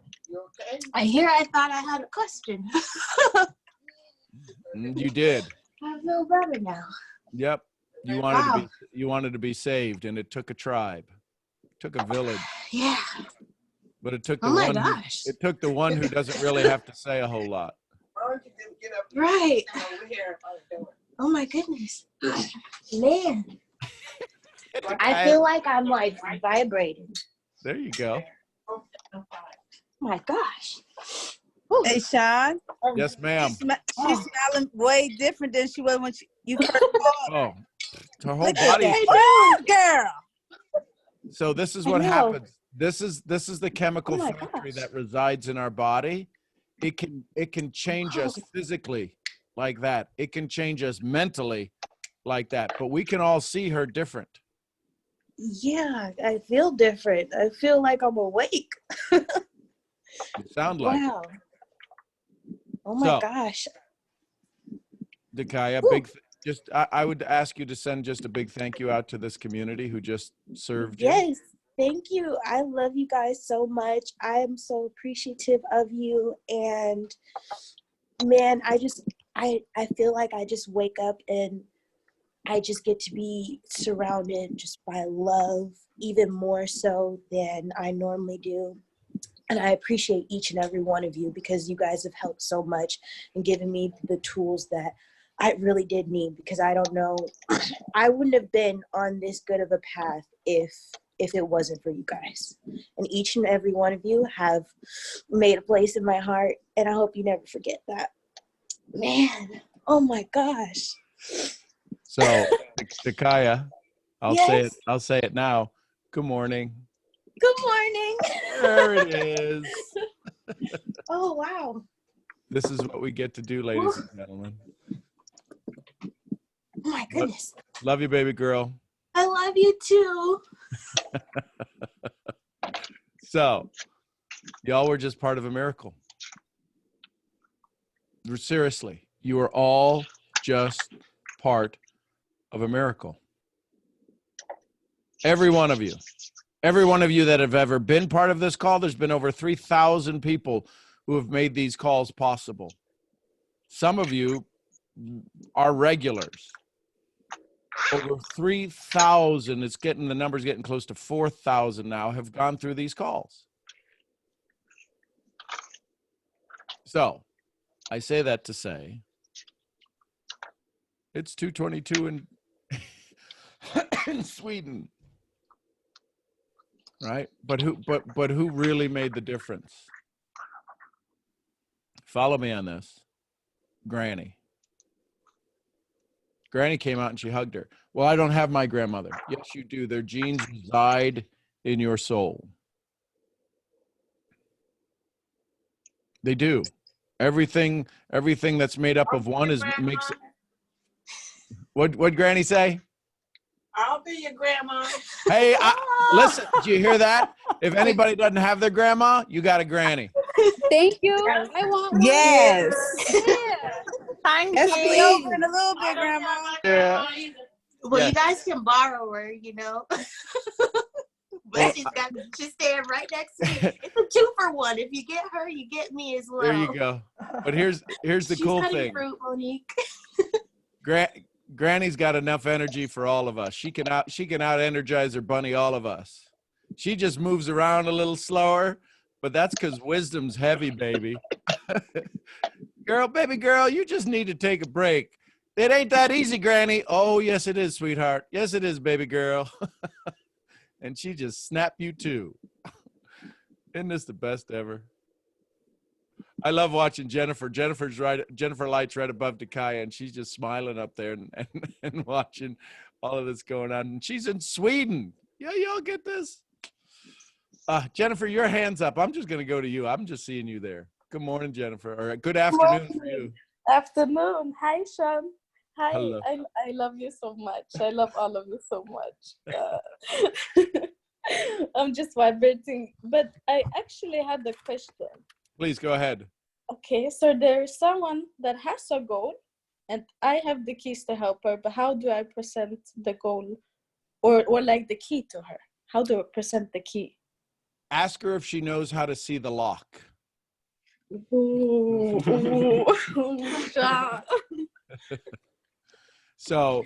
I thought I had a question. You did. I feel better now. Yep. You wanted to be saved, and it took a tribe. It took a village. Yeah. But it took the Oh my one gosh. it took the one who doesn't really have to say a whole lot. Right. Oh my goodness. Man. I feel like I'm like vibrating. There you go. Oh my gosh. Hey, Sean. Yes, ma'am. She's smiling way different than she was when you first called her. Oh, her whole Look at body. that. Oh, girl. So this is I what know. happens. This is the chemical Oh my factory gosh. that resides in our body. It can change us physically like that. It can change us mentally like that. But we can all see her different. Yeah, I feel different. I feel like I'm awake. You sound like Wow. Oh my So, gosh. Dakaya, Woo. I would ask you to send just a big thank you out to this community who just served you. Yes. Thank you. I love you guys so much. I am so appreciative of you. And man, I feel like I just wake up and I just get to be surrounded just by love, even more so than I normally do. And I appreciate each and every one of you because you guys have helped so much and given me the tools that I really did need, because I don't know, I wouldn't have been on this good of a path if it wasn't for you guys. And each and every one of you have made a place in my heart, and I hope you never forget that. Man, oh my gosh. So, Takaya, Yes. I'll say it now. Good morning. Good morning. There it is. Oh, wow. This is what we get to do, ladies and gentlemen. Oh my goodness. Love you, baby girl. I love you too. So, y'all were just part of a miracle. Seriously, you are all just part of a miracle. Every one of you. Every one of you that have ever been part of this call, there's been over 3,000 people who have made these calls possible. Some of you are regulars. Over 3,000, the number's getting close to 4,000 now, have gone through these calls. So, I say that to say, it's 2:22 in Sweden. Right? But who really made the difference? Follow me on this. Granny. Granny came out and she hugged her. Well, I don't have my grandmother. Yes, you do. Their genes reside in your soul. They do. Everything that's made up of one makes it. What Granny say? I'll be your grandma. Hey, listen, do you hear that? If anybody doesn't have their grandma, you got a granny. Thank you. I want one. Yes. Yeah. Thank That's you. me over in a little I bit, don't have Grandma. my grandma either. Well, Yeah. you guys can borrow her, you know. Well, But she's staying right next to me. It's a 2-for-1. If you get her, you get me as well. There you go. But here's the She's cool cutting thing. fruit, Monique. Granny's got enough energy for all of us. She can out energize her bunny, all of us. She just moves around a little slower, but that's because wisdom's heavy, baby. Baby girl, you just need to take a break. It ain't that easy, Granny. Oh, yes, it is, sweetheart. Yes, it is, baby girl. And she just snapped you too. Isn't this the best ever? I love watching Jennifer. Jennifer Light's right above Takaya, and she's just smiling up there and watching all of this going on. And she's in Sweden. Yeah, y'all get this? Jennifer, your hand's up. I'm just going to go to you. I'm just seeing you there. Good morning, Jennifer. Or good afternoon for you. Afternoon. Hi, Sean. Hi. Hello. I love you so much. I love all of you so much. I'm just vibrating. But I actually had a question. Please go ahead. Okay, so there's someone that has a goal, and I have the keys to help her, but how do I present the goal or like the key to her? How do I present the key? Ask her if she knows how to see the lock. Ooh, So,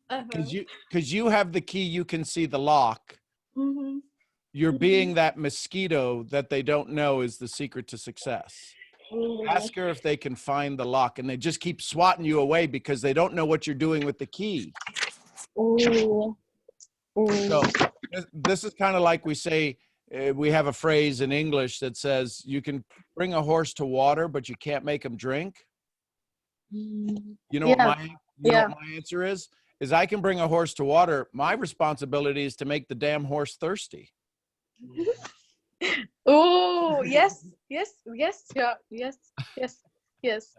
because you have the key, you can see the lock. Mm-hmm. You're being that mosquito that they don't know is the secret to success. Ask her if they can find the lock, and they just keep swatting you away because they don't know what you're doing with the key. Ooh. So this is kind of like we say, we have a phrase in English that says you can bring a horse to water, but you can't make him drink. You know what my answer is I can bring a horse to water. My responsibility is to make the damn horse thirsty. Oh, yes,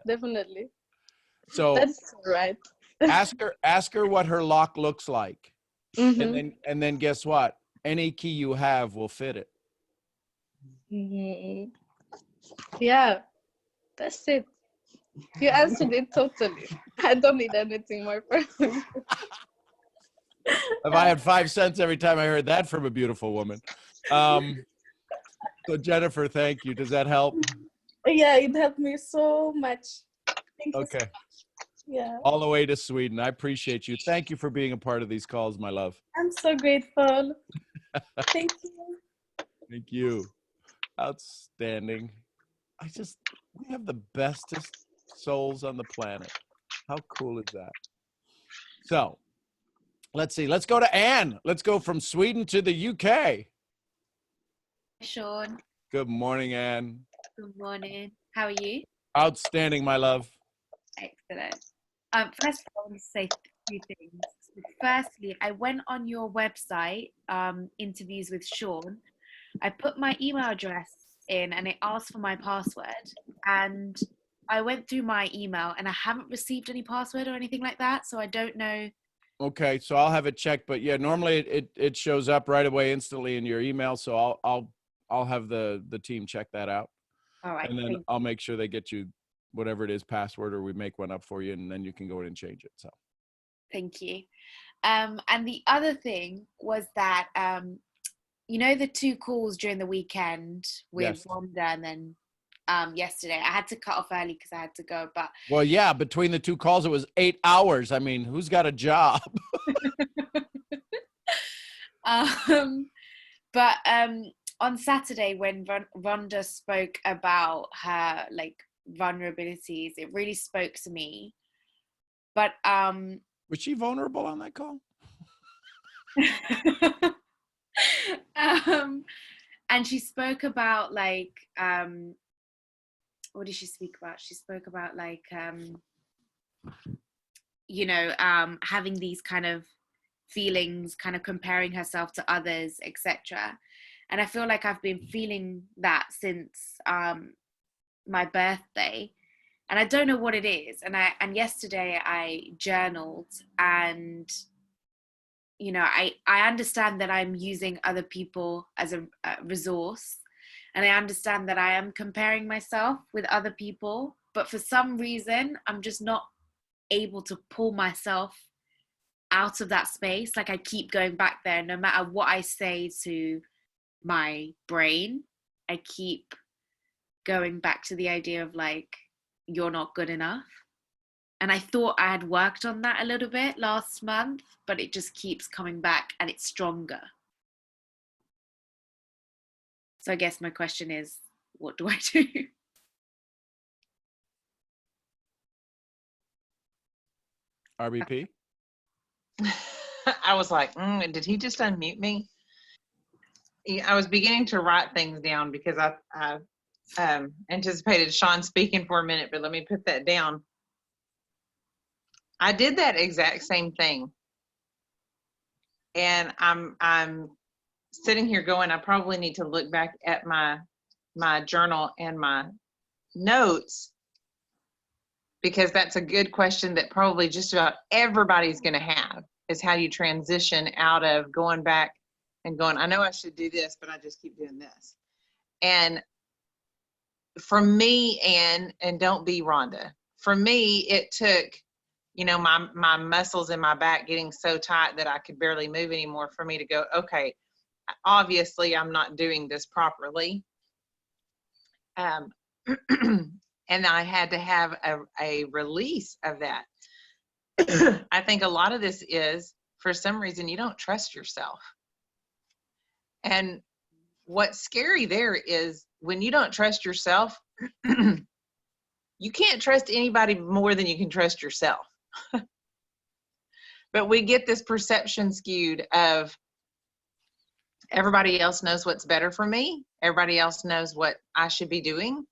definitely. So That's right. ask her what her lock looks like. Mm-hmm. And then guess what? Any key you have will fit it. Mm-hmm. Yeah, that's it. You answered it totally. I don't need anything more from you. If I had 5 cents every time I heard that from a beautiful woman. So Jennifer, thank you. Does that help? Yeah, it helped me so much. Thank you. Okay. Yeah. All the way to Sweden. I appreciate you. Thank you for being a part of these calls, my love. I'm so grateful. Thank you. Thank you. Outstanding. We have the bestest souls on the planet. How cool is that? So let's see. Let's go to Anne. Let's go from Sweden to the UK. Sean, Good morning, Anne. good morning. How are you? Outstanding, my love. Excellent. First of all, I want to say two things. Firstly, I went on your website, interviews with Sean. I put my email address in and it asked for my password. And I went through my email and I haven't received any password or anything like that. So I don't know. Okay, so I'll have it checked, but yeah, normally it shows up right away instantly in your email. So I'll have the team check that out. All right. And then I'll make sure they get you whatever it is, password, or we make one up for you, and then you can go in and change it. So Thank you. And the other thing was that, the 2 calls during the weekend with Yes. Wanda and then yesterday, I had to cut off early because I had to go, but well, yeah, between the 2 calls, it was 8 hours. I mean, who's got a job? but on Saturday when Wanda spoke about her like vulnerabilities, it really spoke to me. But Was she vulnerable on that call? and she spoke about like what did she speak about? She spoke about like having these kind of feelings, kind of comparing herself to others, etc. And I feel like I've been feeling that since my birthday, and I don't know what it is. And yesterday I journaled, and I understand that I'm using other people as a resource, and I understand that I am comparing myself with other people, but for some reason I'm just not able to pull myself out of that space. Like I keep going back there, no matter what I say to my brain, I keep going back to the idea of like, you're not good enough. And I thought I had worked on that a little bit last month, but it just keeps coming back and it's stronger. So I guess my question is, what do I do? RBP? I was like, did he just unmute me? I was beginning to write things down because I anticipated Sean speaking for a minute, but let me put that down. I did that exact same thing. And I'm sitting here going, I probably need to look back at my journal and my notes, because that's a good question that probably just about everybody's going to have, is how you transition out of going back and going, I know I should do this, but I just keep doing this. And for me, and don't be Rhonda, for me, it took, my muscles in my back getting so tight that I could barely move anymore for me to go, okay, obviously I'm not doing this properly. And I had to have a release of that. I think a lot of this is, for some reason, you don't trust yourself. And what's scary there is when you don't trust yourself, you can't trust anybody more than you can trust yourself. But we get this perception skewed of everybody else knows what's better for me. Everybody else knows what I should be doing.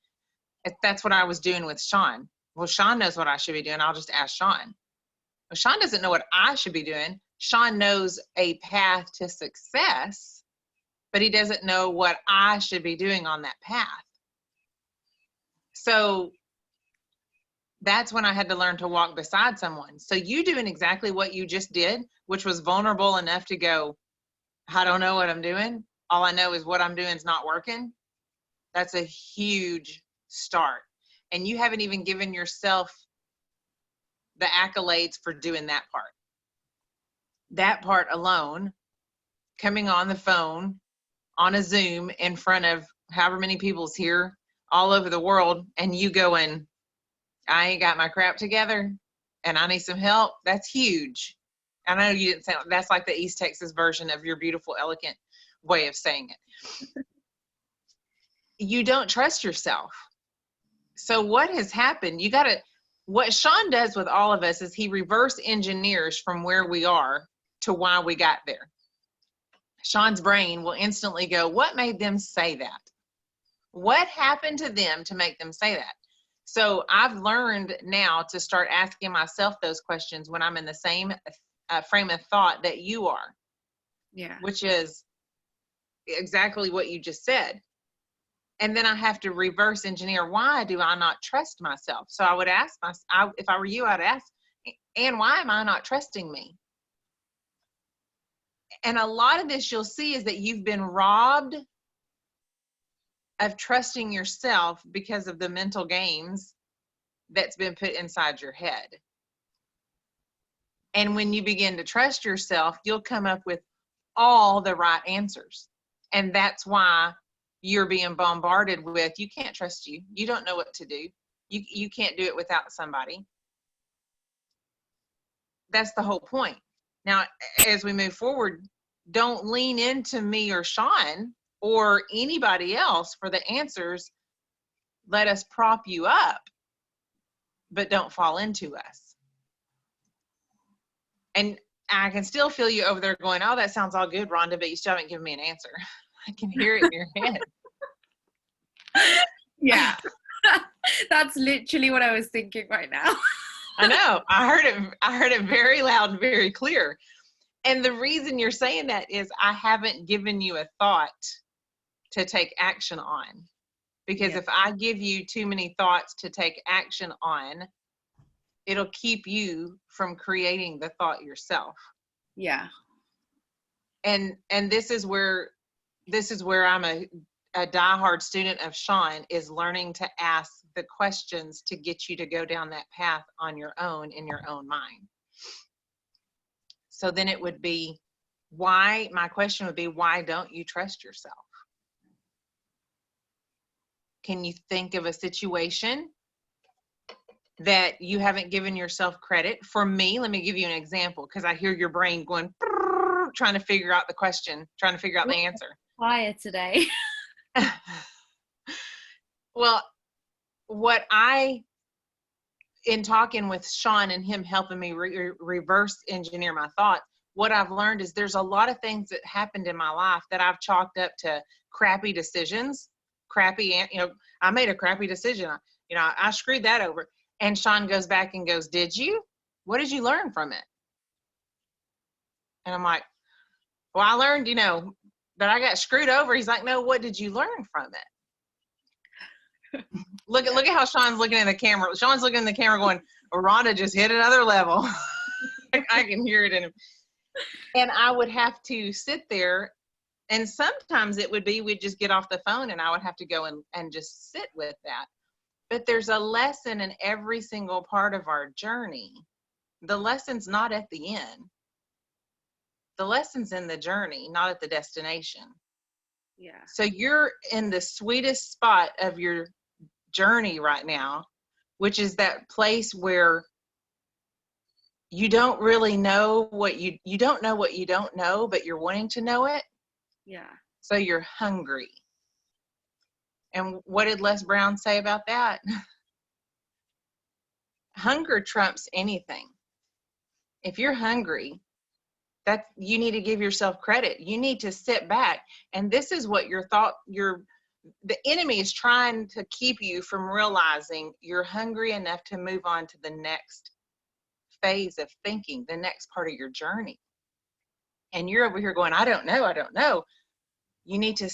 That's what I was doing with Sean. Well, Sean knows what I should be doing. I'll just ask Sean. Well, Sean doesn't know what I should be doing. Sean knows a path to success, but he doesn't know what I should be doing on that path. So that's when I had to learn to walk beside someone. So you doing exactly what you just did, which was vulnerable enough to go, I don't know what I'm doing. All I know is what I'm doing is not working. That's a huge start. And you haven't even given yourself the accolades for doing that part. That part alone, coming on the phone, on a Zoom in front of however many people's here all over the world, and you going, I ain't got my crap together and I need some help. That's huge. I know you didn't say that's like the East Texas version of your beautiful, elegant way of saying it. You don't trust yourself. So what has happened? You got to, what Sean does with all of us is he reverse engineers from where we are to why we got there. Sean's brain will instantly go, what made them say that? What happened to them to make them say that? So I've learned now to start asking myself those questions when I'm in the same frame of thought that you are. Yeah. Which is exactly what you just said. And then I have to reverse engineer, why do I not trust myself? So I would ask myself, if I were you, I'd ask, and why am I not trusting me? And a lot of this you'll see is that you've been robbed of trusting yourself because of the mental games that's been put inside your head. And when you begin to trust yourself, you'll come up with all the right answers. And that's why you're being bombarded with, you can't trust you. You don't know what to do. You can't do it without somebody. That's the whole point. Now, as we move forward, don't lean into me or Sean or anybody else for the answers. Let us prop you up, but don't fall into us. And I can still feel you over there going, oh, that sounds all good, Rhonda, but you still haven't given me an answer. I can hear it in your head. Yeah. That's literally what I was thinking right now. I know. I heard it very loud and very clear. And the reason you're saying that is I haven't given you a thought to take action on. Because if I give you too many thoughts to take action on, it'll keep you from creating the thought yourself. Yeah. And this is where I'm a diehard student of Sean, is learning to ask the questions to get you to go down that path on your own, in your own mind. So then it would be, my question would be, why don't you trust yourself? Can you think of a situation that you haven't given yourself credit? For me, let me give you an example, because I hear your brain going, trying to figure out the question, trying to figure out the answer. Quiet today. Well, in talking with Sean and him helping me reverse engineer my thoughts, what I've learned is there's a lot of things that happened in my life that I've chalked up to crappy decisions, I made a crappy decision. I screwed that over. And Sean goes back and goes, did you? What did you learn from it? And I'm like, well, I learned, that I got screwed over. He's like, no, what did you learn from it? Look at how Sean's looking in the camera. Sean's looking in the camera going, Rhonda just hit another level. I can hear it in him. And I would have to sit there, and sometimes it would be, we'd just get off the phone and I would have to go and just sit with that. But there's a lesson in every single part of our journey. The lesson's not at the end. The lesson's in the journey, not at the destination. Yeah. So you're in the sweetest spot of your journey right now, which is that place where you don't really know what you don't know what you don't know, but you're wanting to know it. Yeah. So you're hungry. And what did Les Brown say about that? Hunger trumps anything. If you're hungry, you need to give yourself credit. You need to sit back. And this is what the enemy is trying to keep you from realizing you're hungry enough to move on to the next phase of thinking, the next part of your journey. And you're over here going, I don't know. You need to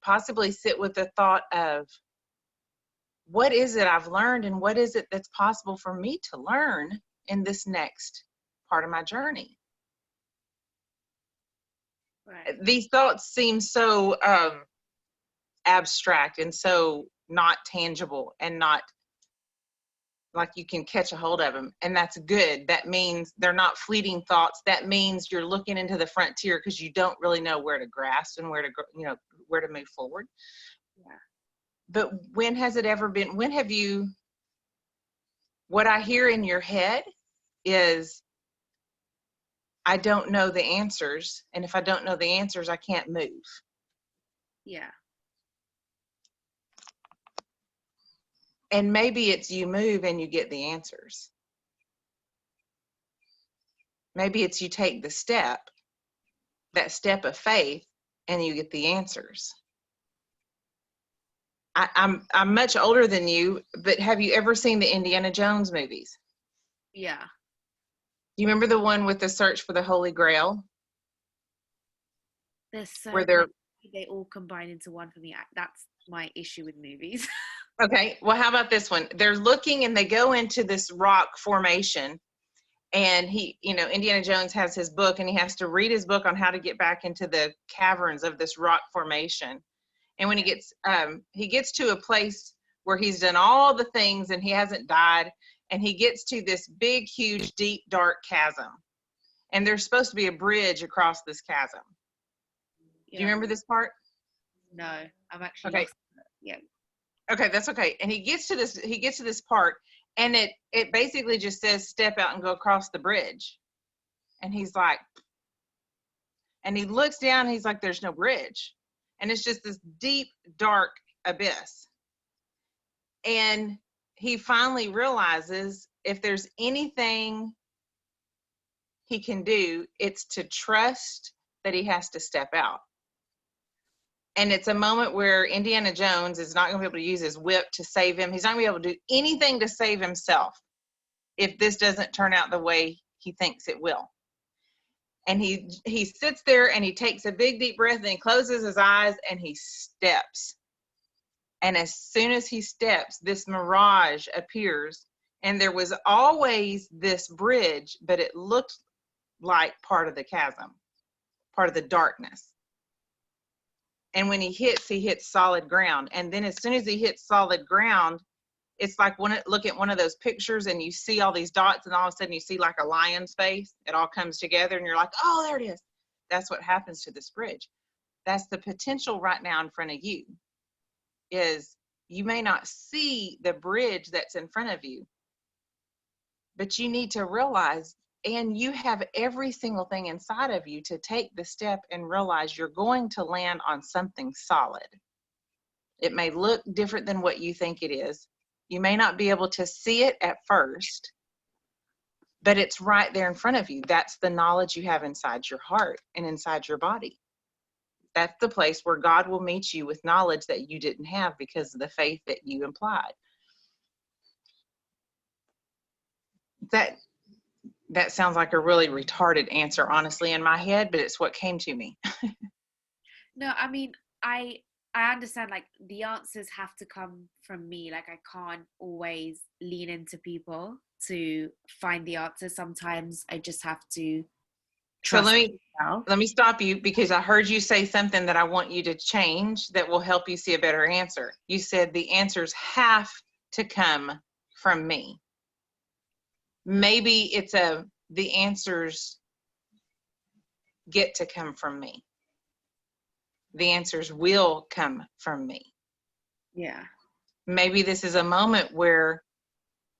possibly sit with the thought of, what is it I've learned, and what is it that's possible for me to learn in this next part of my journey? Right. These thoughts seem so abstract and so not tangible, and not like you can catch a hold of them. And that's good. That means they're not fleeting thoughts. That means you're looking into the frontier because you don't really know where to grasp and where to move forward. Yeah. But when has it ever been, what I hear in your head is, I don't know the answers. And if I don't know the answers, I can't move. Yeah. And maybe it's you move and you get the answers. Maybe it's you take the step, that step of faith, and you get the answers. I'm much older than you, but have you ever seen the Indiana Jones movies? Yeah. You remember the one with the search for the Holy Grail? There's so Where they're they all combine into one for me. That's my issue with movies. okay. Well, how about this one? They're looking and they go into this rock formation, and Indiana Jones has his book, and he has to read his book on how to get back into the caverns of this rock formation. And when he gets to a place where he's done all the things and he hasn't died, and he gets to this big, huge, deep, dark chasm. And there's supposed to be a bridge across this chasm. Do you remember this part? No, I'm actually okay. lost. Yeah. Okay, that's okay. And he gets to this part, and it basically just says step out and go across the bridge. And he's like, and he looks down, and he's like, there's no bridge. And it's just this deep, dark abyss. And he finally realizes if there's anything he can do, it's to trust that he has to step out. And it's a moment where Indiana Jones is not going to be able to use his whip to save him. He's not going to be able to do anything to save himself if this doesn't turn out the way he thinks it will. And he sits there and he takes a big, deep breath and he closes his eyes and he steps. And as soon as he steps, this mirage appears. And there was always this bridge, but it looked like part of the chasm, part of the darkness. And when he hits solid ground. And then as soon as he hits solid ground, it's like look at one of those pictures and you see all these dots, and all of a sudden you see like a lion's face. It all comes together and you're like, oh, there it is. That's what happens to this bridge. That's the potential right now in front of you. Is you may not see the bridge that's in front of you, but you need to realize, and you have every single thing inside of you to take the step and realize you're going to land on something solid. It may look different than what you think it is. You may not be able to see it at first, but it's right there in front of you. That's the knowledge you have inside your heart and inside your body. That's the place where God will meet you with knowledge that you didn't have because of the faith that you implied. That sounds like a really retarded answer, honestly, in my head, but it's what came to me. No, I mean, I understand, like, the answers have to come from me. Like, I can't always lean into people to find the answer. Sometimes I just have to trust So let me stop you, because I heard you say something that I want you to change that will help you see a better answer. You said the answers have to come from me. Maybe it's the answers get to come from me. The answers will come from me. Yeah. Maybe this is a moment where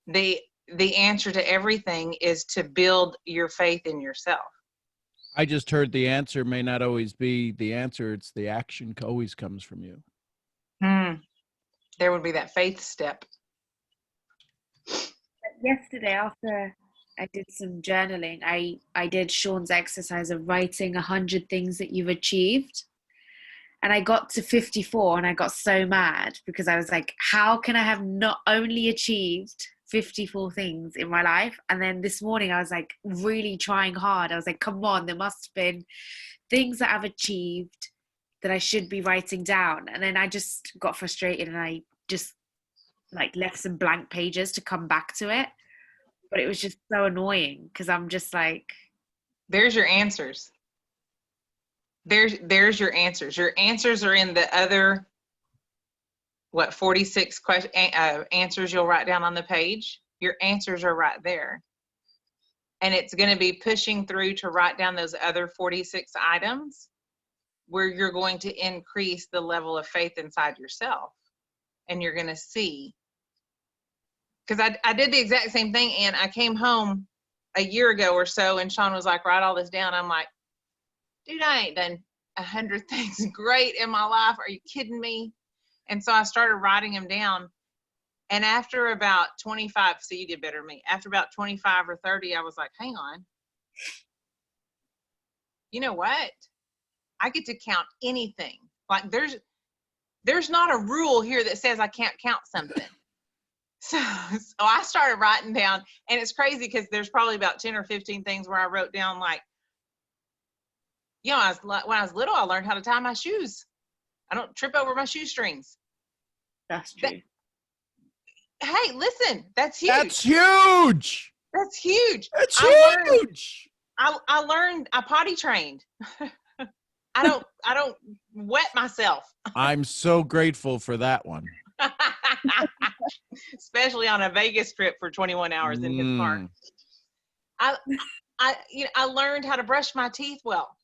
the answer to everything is to build your faith in yourself. I just heard the answer may not always be the answer. It's the action always comes from you. There would be that faith step. Yesterday, after I did some journaling, I did Sean's exercise of writing 100 things that you've achieved. And I got to 54 and I got so mad because I was like, how can I have not only achieved 54 things in my life? And then this morning I was like really trying hard. I was like, come on, there must have been things that I've achieved that I should be writing down. And then I just got frustrated and I just like left some blank pages to come back to it. But it was just so annoying because I'm just like, there's your answers. There's your answers. Your answers are in the other, 46 answers you'll write down on the page. Your answers are right there. And it's going to be pushing through to write down those other 46 items where you're going to increase the level of faith inside yourself. And you're going to see. Because I did the exact same thing, and I came home a year ago or so, and Sean was like, write all this down. I'm like, dude, I ain't done 100 things great in my life. Are you kidding me? And so I started writing them down. And after about 25, so you did better than me. After about 25 or 30, I was like, hang on. You know what? I get to count anything. Like there's not a rule here that says I can't count something. So I started writing down, and it's crazy because there's probably about 10 or 15 things where I wrote down like, you know, when I was little, I learned how to tie my shoes. I don't trip over my shoestrings. That's true. Hey, listen, that's huge. That's huge. That's huge. That's I huge. learned, I potty trained. I don't wet myself. I'm so grateful for that one. Especially on a Vegas trip for 21 hours in his car. I learned how to brush my teeth well.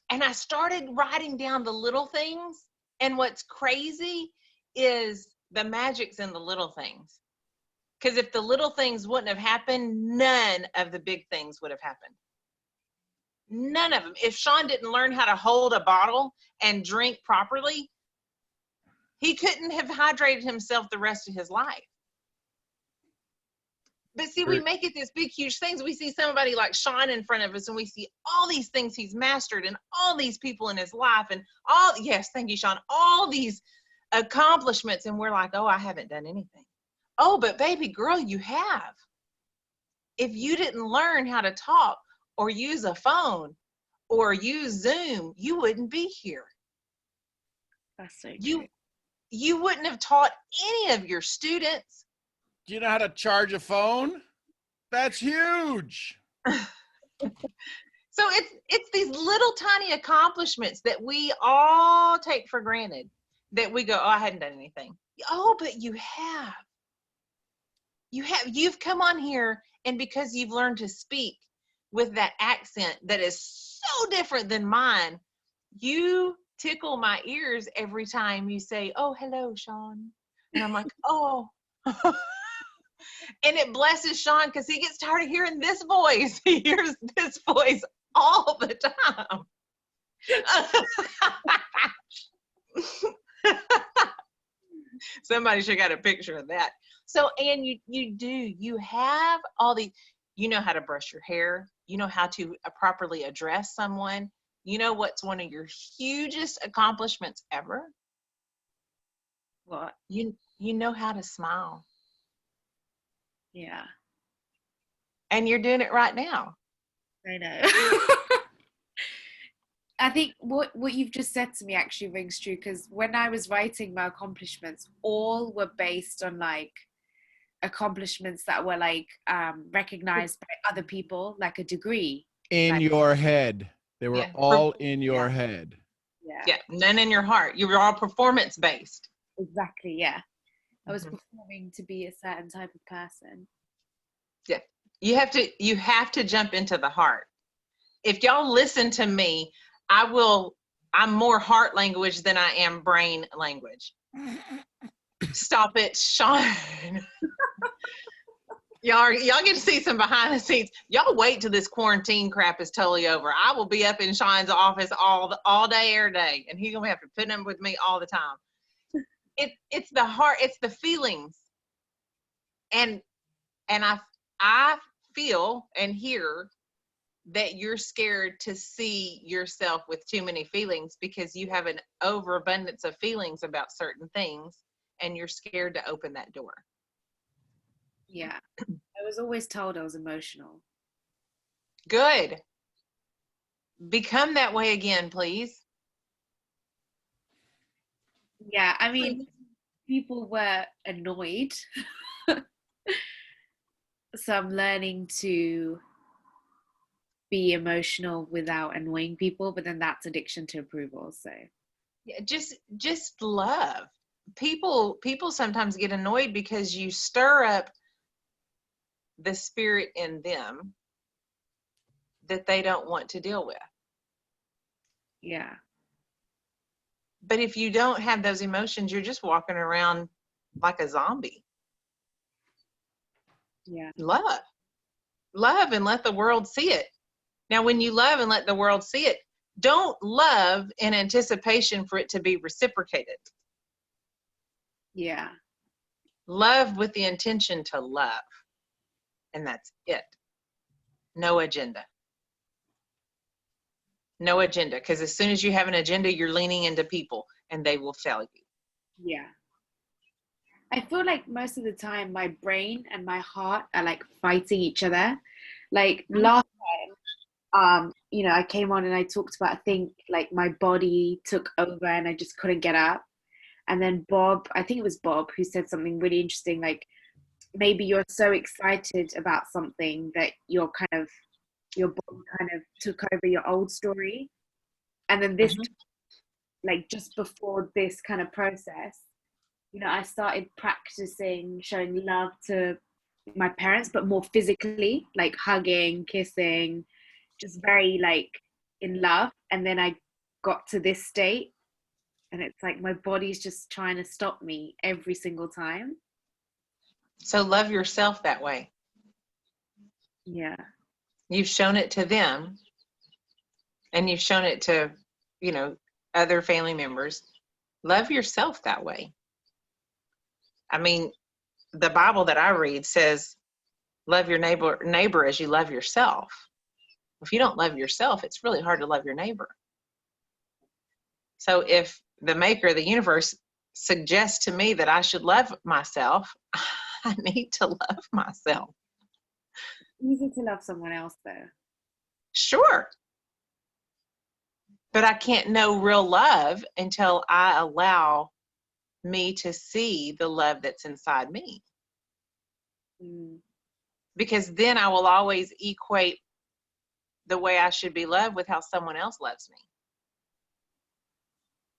And I started writing down the little things. And what's crazy is the magic's in the little things. Because if the little things wouldn't have happened, none of the big things would have happened. None of them. If Sean didn't learn how to hold a bottle and drink properly, he couldn't have hydrated himself the rest of his life. But see, we make it this big, huge things. We see somebody like Sean in front of us, and we see all these things he's mastered and all these people in his life and all, yes, thank you, Sean, all these accomplishments. And we're like, oh, I haven't done anything. Oh, but baby girl, you have. If you didn't learn how to talk or use a phone or use Zoom, you wouldn't be here. That's so true. You wouldn't have taught any of your students. Do you know how to charge a phone? That's huge. So it's these little tiny accomplishments that we all take for granted, that we go, oh, I hadn't done anything. Oh, but you have. You've come on here, and because you've learned to speak with that accent that is so different than mine, you tickle my ears every time you say, oh, hello, Sean. And I'm like, oh. And it blesses Sean because he gets tired of hearing this voice. He hears this voice all the time. Somebody should have got a picture of that. So, and you have all the, you know how to brush your hair. You know how to properly address someone. You know what's one of your hugest accomplishments ever? What? You know how to smile. Yeah. And you're doing it right now. I know. I think what you've just said to me actually rings true, because when I was writing my accomplishments, all were based on like accomplishments that were like recognized by other people, like a degree. In like, your head. They were all in your yeah. head. Yeah, none in your heart. You were all performance based. Exactly, yeah. I was performing to be a certain type of person. Yeah. You have to jump into the heart. If y'all listen to me, I'm more heart language than I am brain language. Stop it, Sean. Y'all get to see some behind the scenes. Y'all wait till this quarantine crap is totally over. I will be up in Sean's office all day, every day, and he's gonna have to put up with me all the time. It's the heart, it's the feelings, and I feel and hear that you're scared to see yourself with too many feelings because you have an overabundance of feelings about certain things, and you're scared to open that door. Yeah, I was always told I was emotional. Good. Become that way again, please. Yeah, I mean, people were annoyed. So I'm learning to be emotional without annoying people, but then that's addiction to approval. So yeah, just love. People sometimes get annoyed because you stir up the spirit in them that they don't want to deal with. yeah. But if you don't have those emotions, you're just walking around like a zombie. Yeah. Love and let the world see it. Now, when you love and let the world see it, don't love in anticipation for it to be reciprocated. Yeah. Love with the intention to love. And that's it. No agenda. No agenda. Because as soon as you have an agenda, you're leaning into people and they will fail you. Yeah. I feel like most of the time my brain and my heart are like fighting each other. Like last time, I came on and I talked about, I think like my body took over and I just couldn't get up. And then Bob, I think it was Bob, who said something really interesting, like maybe you're so excited about something that your body kind of took over your old story. And then this, like just before this kind of process, I started practicing showing love to my parents, but more physically, like hugging, kissing, just very like in love. And then I got to this state and it's like my body's just trying to stop me every single time. So love yourself that way. Yeah. You've shown it to them and you've shown it to, other family members. Love yourself that way. I mean, the Bible that I read says, love your neighbor as you love yourself. If you don't love yourself, it's really hard to love your neighbor. So if the maker of the universe suggests to me that I should love myself, I need to love myself. Easy to love someone else though. Sure. But I can't know real love until I allow me to see the love that's inside me. Because then I will always equate the way I should be loved with how someone else loves me.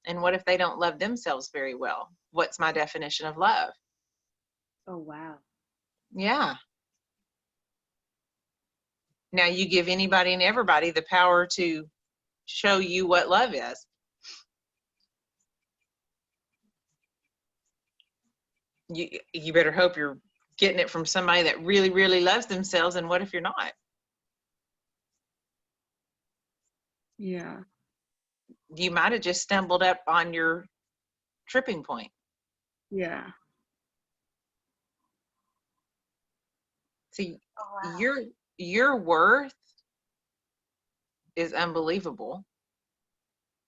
And what if they don't love themselves very well? What's my definition of love? Oh, wow. Yeah. Now you give anybody and everybody the power to show you what love is. You better hope you're getting it from somebody that really, really loves themselves. And what if you're not? Yeah. You might have just stumbled up on your tripping point. Yeah. See, your worth is unbelievable.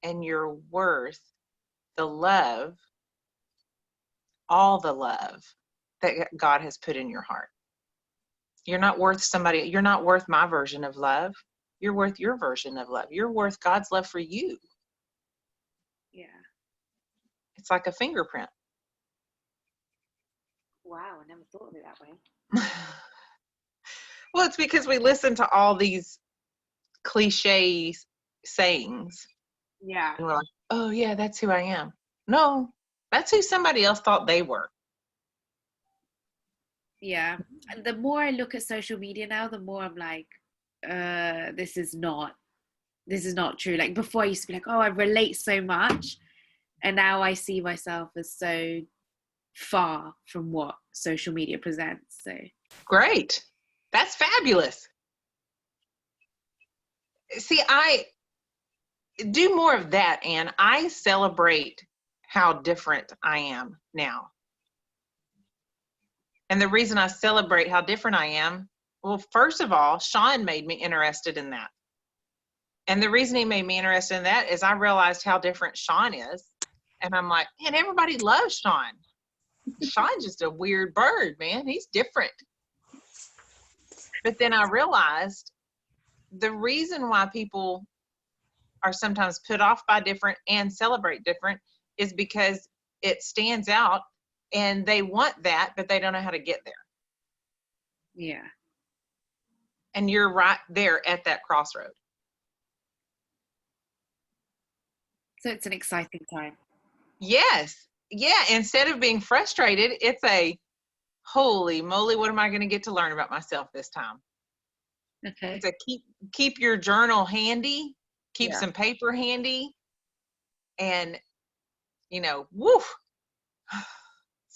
And your worth, the love, all the love that God has put in your heart. You're not worth you're not worth my version of love. You're worth your version of love. You're worth God's love for you. Yeah. It's like a fingerprint. Wow, I never thought of it that way. Well, it's because we listen to all these cliche sayings. Yeah. And we're like, oh yeah, that's who I am. No, that's who somebody else thought they were. Yeah. And the more I look at social media now, the more I'm like, this is not true. Like before I used to be like, oh, I relate so much. And now I see myself as so far from what social media presents. So great. That's fabulous. See, I do more of that, and I celebrate how different I am now. And the reason I celebrate how different I am, well, first of all, Sean made me interested in that. And the reason he made me interested in that is I realized how different Sean is. And I'm like, man, everybody loves Sean. Sean's just a weird bird, man. He's different. But then I realized the reason why people are sometimes put off by different and celebrate different is because it stands out and they want that, but they don't know how to get there. Yeah. And you're right there at that crossroad. So it's an exciting time. Yes. Yeah. Instead of being frustrated, it's a holy moly, what am I going to get to learn about myself this time? Okay. It's a keep your journal handy, keep some paper handy, and woof.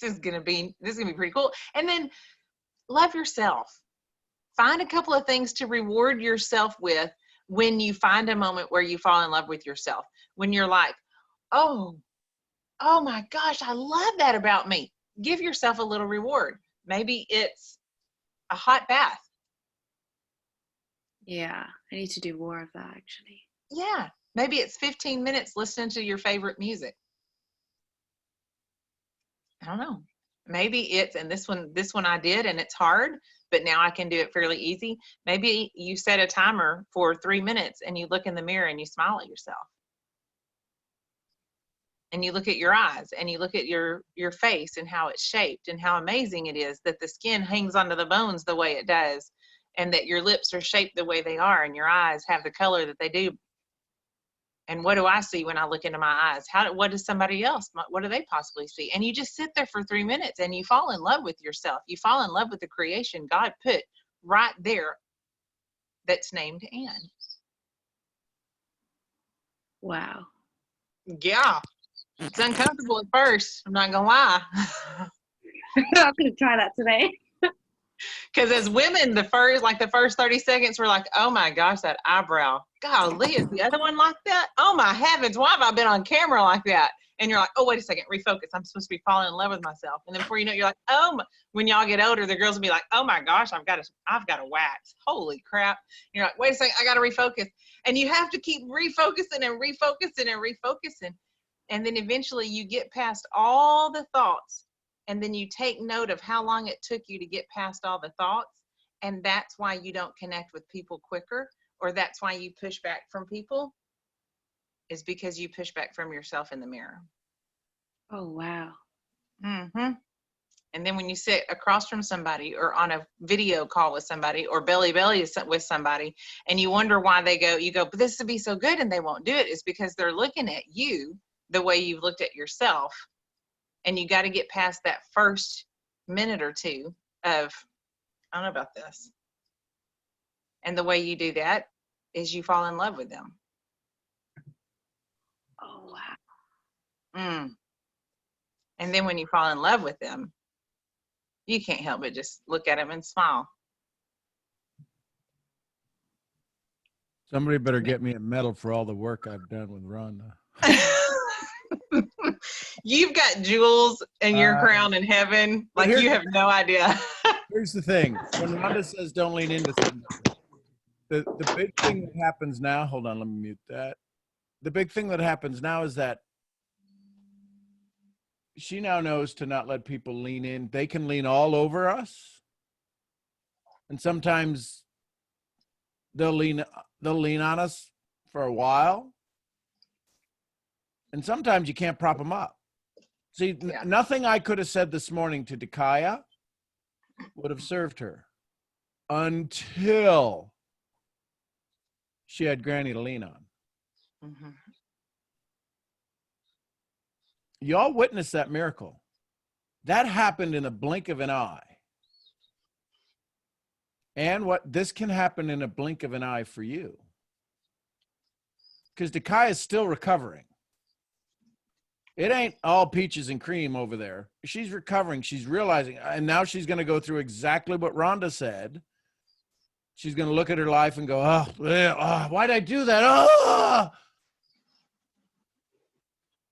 This is gonna be pretty cool. And then love yourself. Find a couple of things to reward yourself with when you find a moment where you fall in love with yourself. When you're like, oh my gosh, I love that about me. give yourself a little reward. Maybe it's a hot bath. Yeah, I need to do more of that actually. Yeah, maybe it's 15 minutes listening to your favorite music. I don't know. Maybe it's, and this one I did, and it's hard, but now I can do it fairly easy. Maybe you set a timer for 3 minutes and you look in the mirror and you smile at yourself. And you look at your eyes and you look at your face and how it's shaped and how amazing it is that the skin hangs onto the bones the way it does, and that your lips are shaped the way they are and your eyes have the color that they do. And what do I see when I look into my eyes? What does somebody else, what do they possibly see? And you just sit there for 3 minutes and you fall in love with yourself. You fall in love with the creation God put right there that's named Anne. Wow. Yeah. It's uncomfortable at first. I'm not going to lie. I'm going to try that today. Because as women, the first 30 seconds, we're like, oh my gosh, that eyebrow. Golly, is the other one like that? Oh my heavens, why have I been on camera like that? And you're like, oh, wait a second, refocus. I'm supposed to be falling in love with myself. And then before you know it, you're like, oh, when y'all get older, the girls will be like, oh my gosh, I've got to wax. Holy crap. And you're like, wait a second, I got to refocus. And you have to keep refocusing and refocusing and refocusing. And then eventually you get past all the thoughts. And then you take note of how long it took you to get past all the thoughts. And that's why you don't connect with people quicker, or that's why you push back from people, is because you push back from yourself in the mirror. Oh, wow. Mm-hmm. And then when you sit across from somebody or on a video call with somebody or belly with somebody, and you wonder why you go, but this would be so good, and they won't do it, is because they're looking at you the way you've looked at yourself. And you got to get past that first minute or two of, I don't know about this. And the way you do that is you fall in love with them. Oh, wow. And then when you fall in love with them, you can't help but just look at them and smile. Somebody better get me a medal for all the work I've done with Rhonda. You've got jewels in your crown in heaven. Like, you have no idea. Here's the thing. When Rhonda says don't lean into something, the big thing that happens now, hold on, let me mute that. The big thing that happens now is that she now knows to not let people lean in. They can lean all over us. And sometimes they'll lean on us for a while. And sometimes you can't prop them up. See, nothing I could have said this morning to Dakaya would have served her until she had Granny to lean on. Mm-hmm. Y'all witnessed that miracle. That happened in a blink of an eye. And this can happen in a blink of an eye for you. Because Dakaya is still recovering. It ain't all peaches and cream over there. She's recovering. She's realizing, and now she's going to go through exactly what Rhonda said. She's going to look at her life and go, why'd I do that? Oh!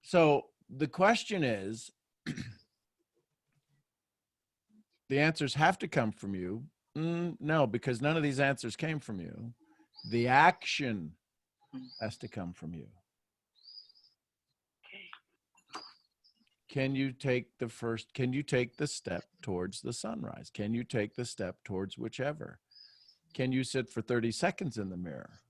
So the question is, the answers have to come from you. No, because none of these answers came from you. The action has to come from you. Can you take the step towards the sunrise? Can you take the step towards whichever? Can you sit for 30 seconds in the mirror?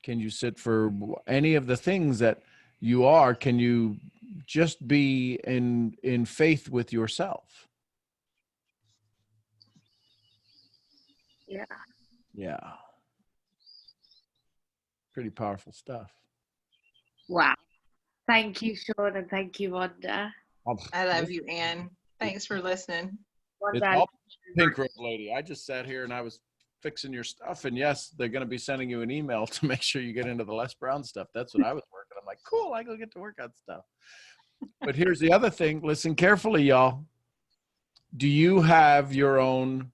Can you sit for any of the things that you are? Can you just be in faith with yourself? Yeah. Yeah. Pretty powerful stuff. Wow. Thank you, Sean, and thank you, Rhonda. I love you, Anne. Thanks for listening. It's all pink rope lady. I just sat here and I was fixing your stuff. And yes, they're going to be sending you an email to make sure you get into the Les Brown stuff. That's what I was working. I'm like, cool, I go get to work on stuff. But here's the other thing. Listen carefully, y'all. Do you have your own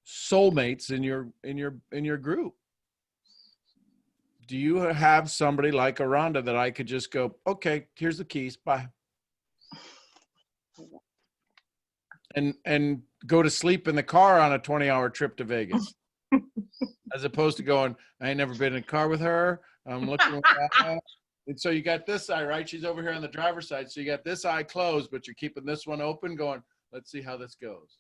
soulmates in your group? Do you have somebody like a Rhonda that I could just go, okay, here's the keys, bye. and go to sleep in the car on a 20-hour trip to Vegas, as opposed to going, I ain't never been in a car with her. I'm looking around. And so you got this eye, right? She's over here on the driver's side. So you got this eye closed, but you're keeping this one open going, let's see how this goes.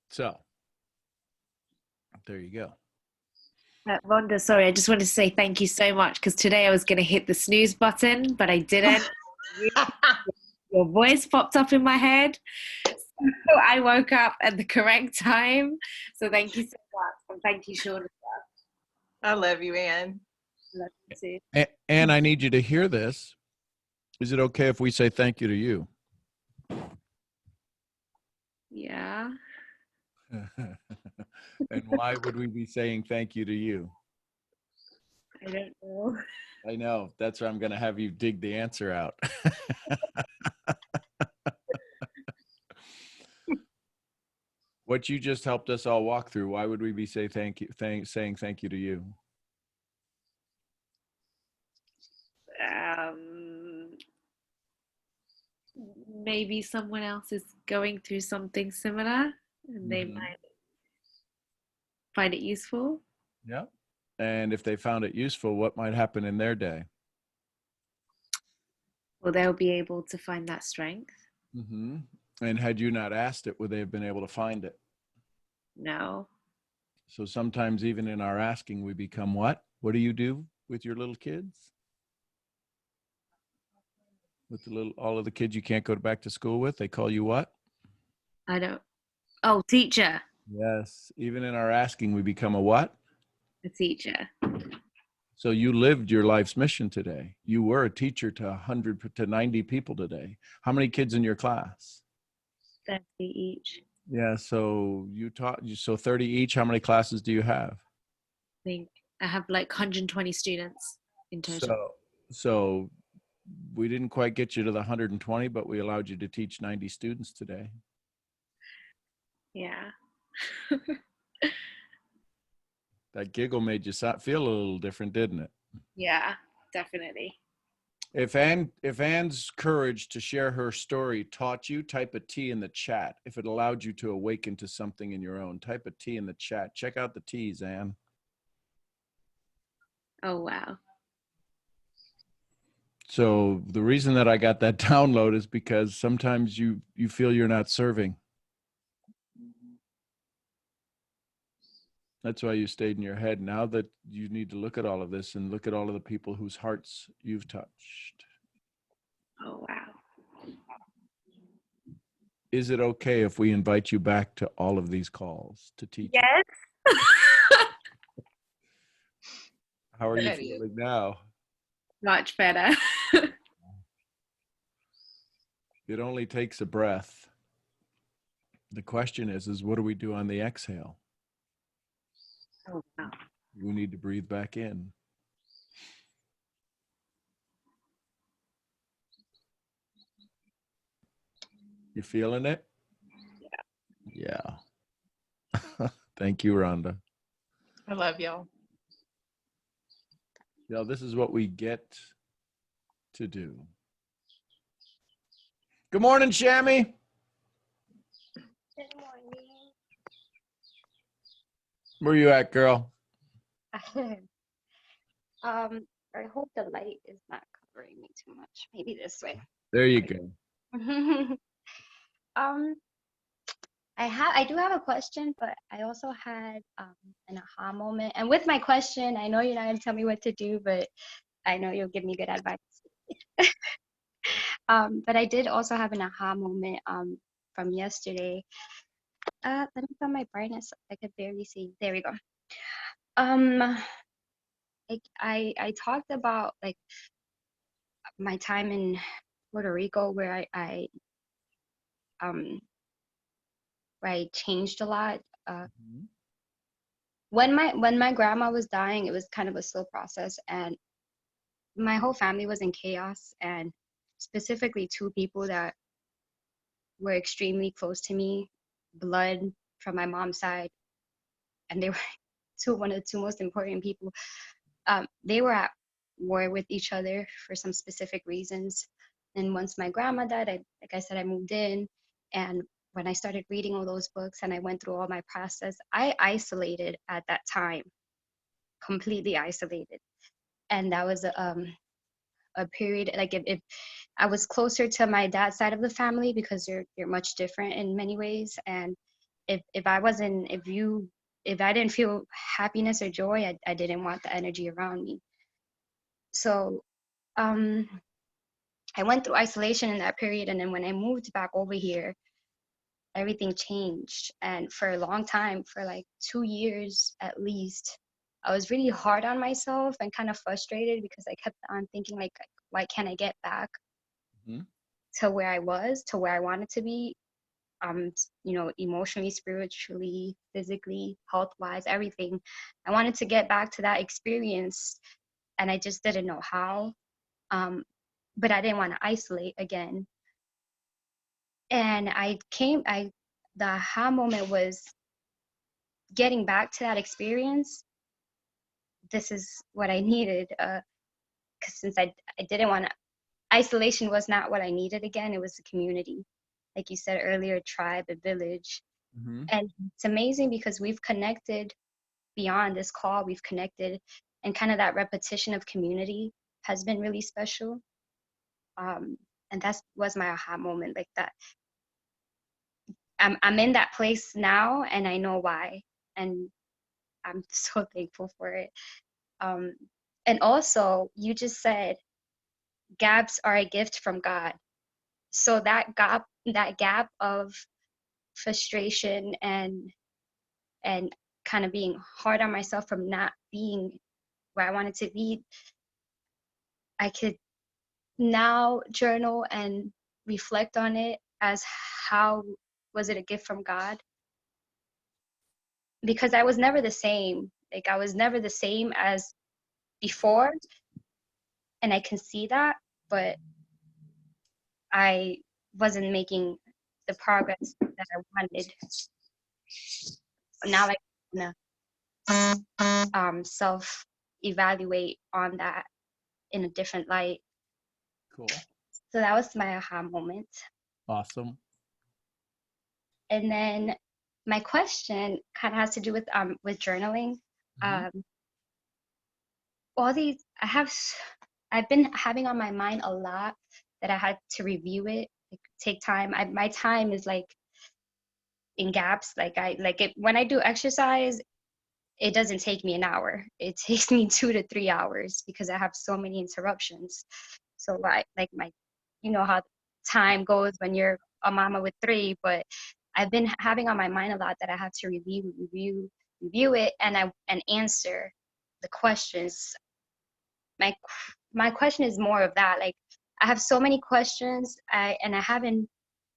So there you go. Rhonda, sorry, I just wanted to say thank you so much, because today I was going to hit the snooze button, but I didn't. Your voice popped up in my head. So I woke up at the correct time. So thank you so much. And thank you, Sean. I love you, Ann. Love you too. And I need you to hear this. Is it okay if we say thank you to you? Yeah. And why would we be saying thank you to you? I don't know. I know. That's why I'm going to have you dig the answer out. What you just helped us all walk through, why would we be saying thank you to you? Maybe someone else is going through something similar and they might find it useful. Yeah. And if they found it useful, what might happen in their day? Well, they'll be able to find that strength. Mm-hmm. And had you not asked it, would they have been able to find it? No. So sometimes even in our asking, we become what? What do you do with your little kids? With all of the kids you can't go back to school with, they call you what? I don't. Oh, teacher. Yes. Even in our asking, we become a what? A teacher. So you lived your life's mission today. You were a teacher to 100 to 90 people today. How many kids in your class? 30 each. Yeah. So you taught, so 30 each. How many classes do you have? I think I have like 120 students in total. So we didn't quite get you to the 120, but we allowed you to teach 90 students today. Yeah. That giggle made you feel a little different, didn't it? Yeah, definitely. If Ann's courage to share her story taught you, type a T in the chat. If it allowed you to awaken to something in your own, type a T in the chat. Check out the T's, Ann. Oh, wow. So the reason that I got that download is because sometimes you feel you're not serving. That's why you stayed in your head. Now that you need to look at all of this and look at all of the people whose hearts you've touched. Oh, wow. Is it okay if we invite you back to all of these calls to teach? Yes. How are you feeling now? Much better. It only takes a breath. The question is what do we do on the exhale? Oh, wow. We need to breathe back in. You feeling it? Yeah. Yeah. Thank you, Rhonda. I love y'all. Yeah, this is what we get to do. Good morning, Shammy. Good morning. Where you at, girl? I hope the light is not covering me too much. Maybe this way. There you go. I do have a question, but I also had an aha moment. And with my question, I know you're not gonna tell me what to do, but I know you'll give me good advice. But I did also have an aha moment from yesterday. Let me put my brightness. I could barely see. There we go. I talked about like my time in Puerto Rico where I changed a lot. When my grandma was dying, it was kind of a slow process, and my whole family was in chaos, and specifically two people that were extremely close to me, blood from my mom's side, and they were one of the two most important people. They were at were with each other for some specific reasons. And once my grandma died, like I said, I moved in. And when I started reading all those books and I went through all my process, I isolated at that time, completely isolated. And that was a period, like if I was closer to my dad's side of the family because you're much different in many ways. And if I didn't feel happiness or joy, I didn't want the energy around me. So I went through isolation in that period, and then when I moved back over here, everything changed. And for a long time, for like 2 years at least, I was really hard on myself and kind of frustrated because I kept on thinking like, why can't I get back to where I was, to where I wanted to be? Emotionally, spiritually, physically, health-wise, everything. I wanted to get back to that experience, and I just didn't know how. But I didn't want to isolate again. And the aha moment was getting back to that experience. This is what I needed, because since I didn't want to, isolation was not what I needed again. It was a community, like you said earlier, a tribe, a village. And it's amazing because we've connected beyond this call. We've connected, and kind of that repetition of community has been really special. And that was my aha moment, like that. I'm in that place now, and I know why, and I'm so thankful for it. And also, you just said gaps are a gift from God. So that gap of frustration and kind of being hard on myself from not being where I wanted to be, I could now journal and reflect on it as how was it a gift from God? Because I was never the same. Like I was never the same as before, and I can see that, but I wasn't making the progress that I wanted. Now I want to self-evaluate on that in a different light. Cool. So that was my aha moment. Awesome. And then my question kind of has to do with journaling. I've been having on my mind a lot that I had to review it, like, take time. My time is like in gaps. When I do exercise, it doesn't take me an hour. It takes me 2 to 3 hours because I have so many interruptions. So you know how time goes when you're a mama with 3, but I've been having on my mind a lot that I have to review it and answer the questions. My question is more of that. Like I have so many questions and I haven't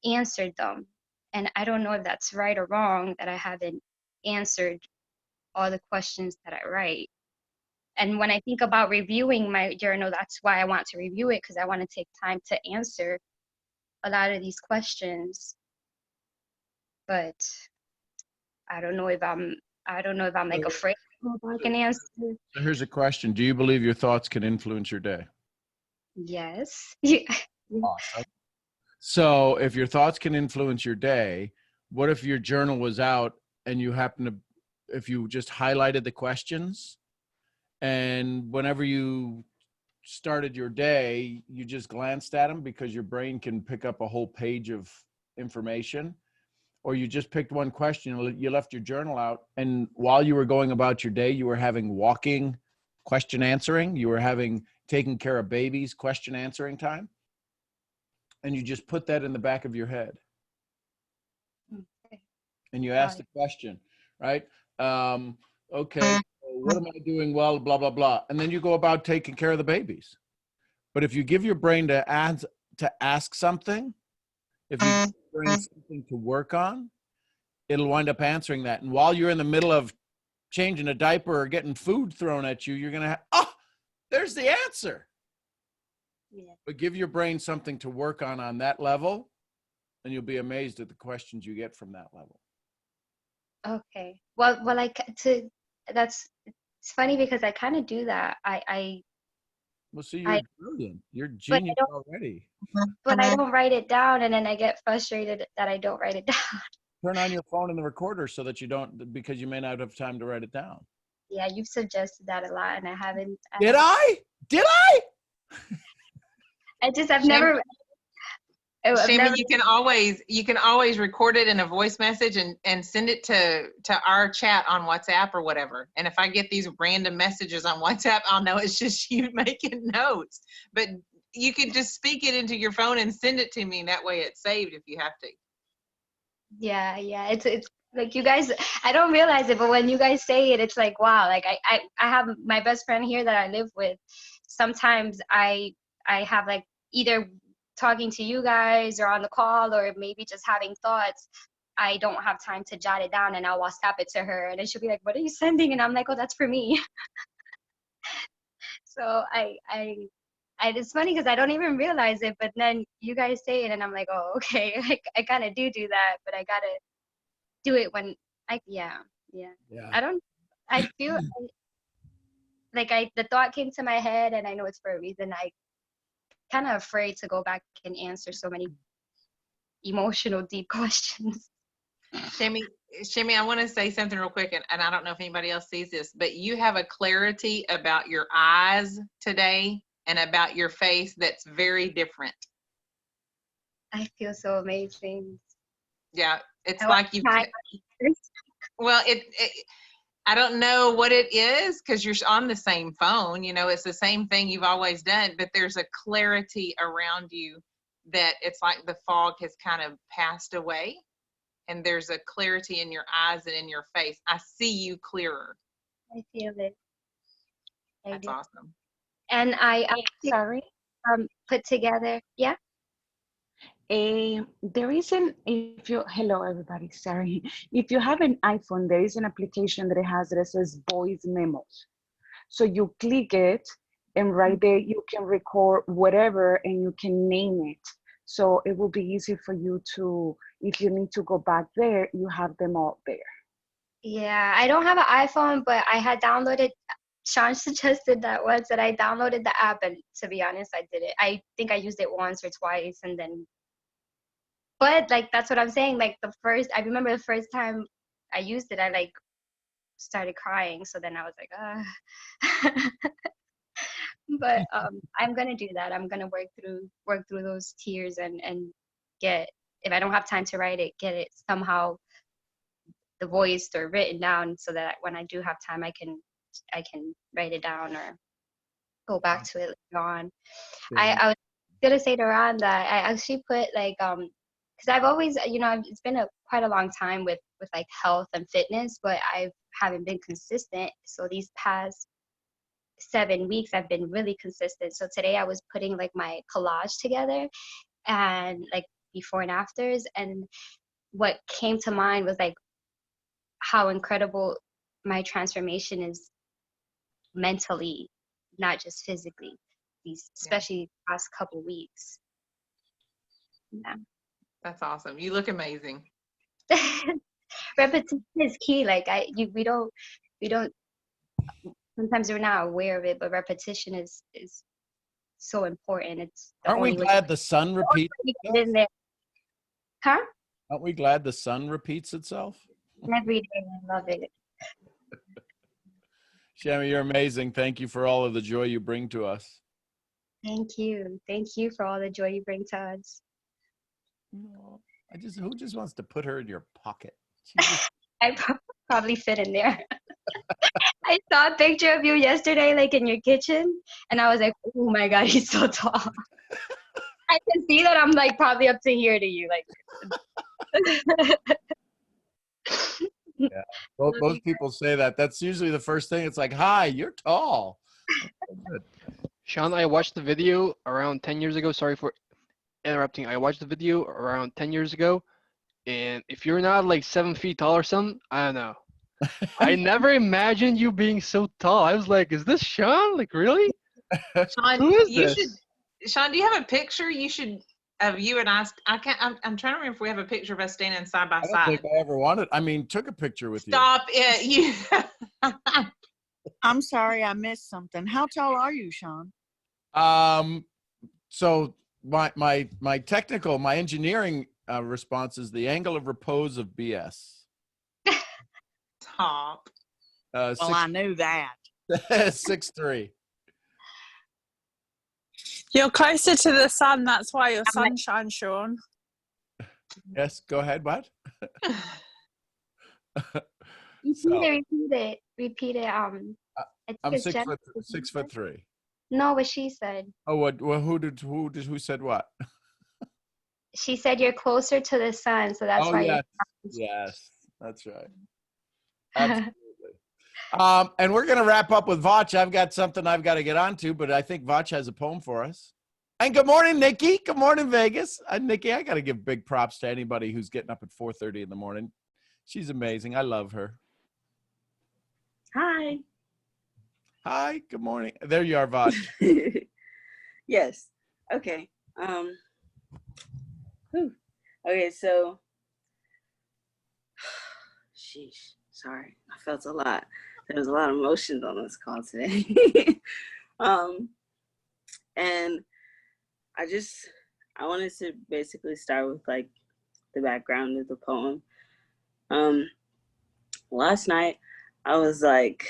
answered them. And I don't know if that's right or wrong that I haven't answered all the questions that I write. And when I think about reviewing my journal, that's why I want to review it, because I want to take time to answer a lot of these questions. But I don't know if I'm like afraid I can answer. So here's a question. Do you believe your thoughts can influence your day? Yes. Awesome. So if your thoughts can influence your day, what if your journal was out and if you just highlighted the questions, and whenever you started your day, you just glanced at them because your brain can pick up a whole page of information, or you just picked one question, you left your journal out, and while you were going about your day, you were having walking question answering, you were having taking care of babies question answering time, and you just put that in the back of your head. And you ask the question, right? Okay, what am I doing well, blah, blah, blah. And then you go about taking care of the babies. But if you give your brain to ask something, if you give your brain something to work on, it'll wind up answering that. And while you're in the middle of changing a diaper or getting food thrown at you, you're going to there's the answer. Yeah. But give your brain something to work on that level, and you'll be amazed at the questions you get from that level. Okay. Well, it's funny because I kind of do that. I Well, see, I you're brilliant. You're but I genius don't already. but I don't write it down, and then I get frustrated that I don't write it down. Turn on your phone in the recorder so that you don't, because you may not have time to write it down. Yeah, you've suggested that a lot, and I haven't. Did I? Did I? I just I've Shame- never. I've Shammy, never. you can always record it in a voice message and send it to our chat on WhatsApp or whatever. And if I get these random messages on WhatsApp, I'll know it's just you making notes. But you could just speak it into your phone and send it to me. That way it's saved if you have to. Yeah, it's like you guys. I don't realize it, but when you guys say it, it's like wow. Like I have my best friend here that I live with. Sometimes I have like either talking to you guys or on the call or maybe just having thoughts. I don't have time to jot it down, and I'll WhatsApp it to her, and then she'll be like, "What are you sending?" And I'm like, "Oh, that's for me." So it's funny because I don't even realize it, but then you guys say it, and I'm like, "Oh, okay." I kind of do that, but I gotta do it when yeah. Yeah. I feel like the thought came to my head, and I know it's for a reason. I kind of afraid to go back and answer so many emotional, deep questions. Shimmy, I want to say something real quick, and I don't know if anybody else sees this, but you have a clarity about your eyes today and about your face that's very different. I feel so amazing. Yeah, it's I like you. Well, I don't know what it is because you're on the same phone. You know, it's the same thing you've always done, but there's a clarity around you that it's like the fog has kind of passed away, and there's a clarity in your eyes and in your face. I see you clearer. I feel it. That's awesome. And I sorry, put together. Yeah. There is hello everybody, sorry. If you have an iPhone, there is an application that says voice memos. So you click it and right there you can record whatever and you can name it. So it will be easy for you to, if you need to go back there, you have them all there. Yeah, I don't have an iPhone, but I had downloaded. Sean suggested that once, that I downloaded the app, and to be honest, I did it. I think I used it once or twice, and then. But like that's what I'm saying. Like I remember the first time I used it, I like started crying. So then I was like, But I'm gonna do that. I'm gonna work through those tears and get, if I don't have time to write it, get it somehow the voiced or written down so that when I do have time, I can write it down or go back to it later on. I was gonna say to Ron that I actually put like because I've always, it's been quite a long time with like health and fitness, but I haven't been consistent. So these past 7 weeks, I've been really consistent. So today I was putting like my collage together and like before and afters. And what came to mind was like how incredible my transformation is mentally, not just physically, especially the past couple weeks. Yeah. That's awesome. You look amazing. Repetition is key. Like we don't sometimes we're not aware of it, but repetition is so important. It's the Aren't we only glad the sun repeats itself? In there. Huh? Aren't we glad the sun repeats itself? Every day. I love it. Shammy, you're amazing. Thank you for all of the joy you bring to us. Thank you. Thank you for all the joy you bring to us. Who just wants to put her in your pocket? I probably fit in there. I saw a picture of you yesterday, like in your kitchen, and I was like, oh my God, he's so tall. I can see that I'm like probably up to here to you. Like Yeah. Most people say that. That's usually the first thing. It's like, hi, you're tall. Good. Sean, I watched the video around 10 years ago. Sorry for interrupting. I watched the video around 10 years ago. And if you're not like 7 feet tall or something, I don't know. I never imagined you being so tall. I was like, is this Sean? Like, really? Sean, Who is this? Sean, do you have a picture of you and I? I'm trying to remember if we have a picture of us standing side by I don't side. think I ever wanted. I mean, took a picture with Stop it. You. I'm sorry, I missed something. How tall are you, Sean? So my technical, my engineering response is the angle of repose of BS. Top. Well, I knew that. 6'3". You're closer to the sun. That's why your sunshine, Sean. Yes, go ahead, what? Repeat it. Repeat it. I think I'm it's 6'3". No, what she said. Oh, what? Well, who said what? She said you're closer to the sun, so that's why yes, yes, that's right. Absolutely. And we're gonna wrap up with Vach. I've got something I've got to get onto, but I think Vach has a poem for us. And good morning, Nikki. Good morning, Vegas. Nikki, I got to give big props to anybody who's getting up at 4:30 in the morning. She's amazing. I love her. Hi. Hi. Good morning. There you are, Vach. Yes. Okay. Okay. So, sheesh. Sorry, I felt a lot. There was a lot of emotions on this call today. And I wanted to basically start with like the background of the poem. Last night I was like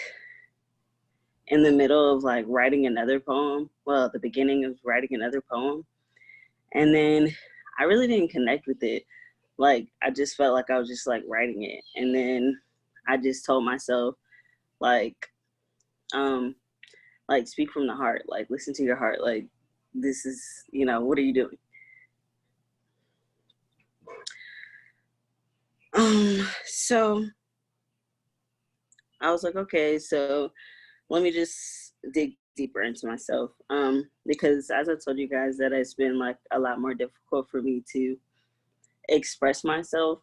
in the middle of like writing another poem. Well, the beginning of writing another poem. And then I really didn't connect with it. Like, I just felt like I was just like writing it. And then I just told myself like speak from the heart, like listen to your heart. Like, this is, what are you doing? So I was like, okay, so let me just dig deeper into myself. Because as I told you guys that it's been like a lot more difficult for me to express myself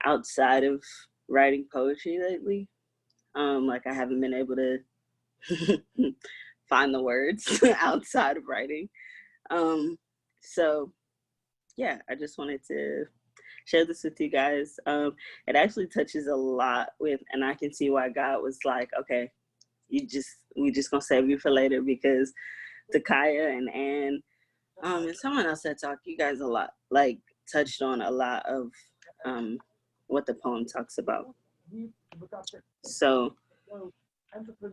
outside of writing poetry lately. Like I haven't been able to find the words outside of writing. So yeah, I just wanted to share this with you guys. It actually touches a lot with, and I can see why God was like, okay, we just gonna save you for later, because Takaya and Anne, and someone else that talked, you guys a lot, like touched on a lot of what the poem talks about. So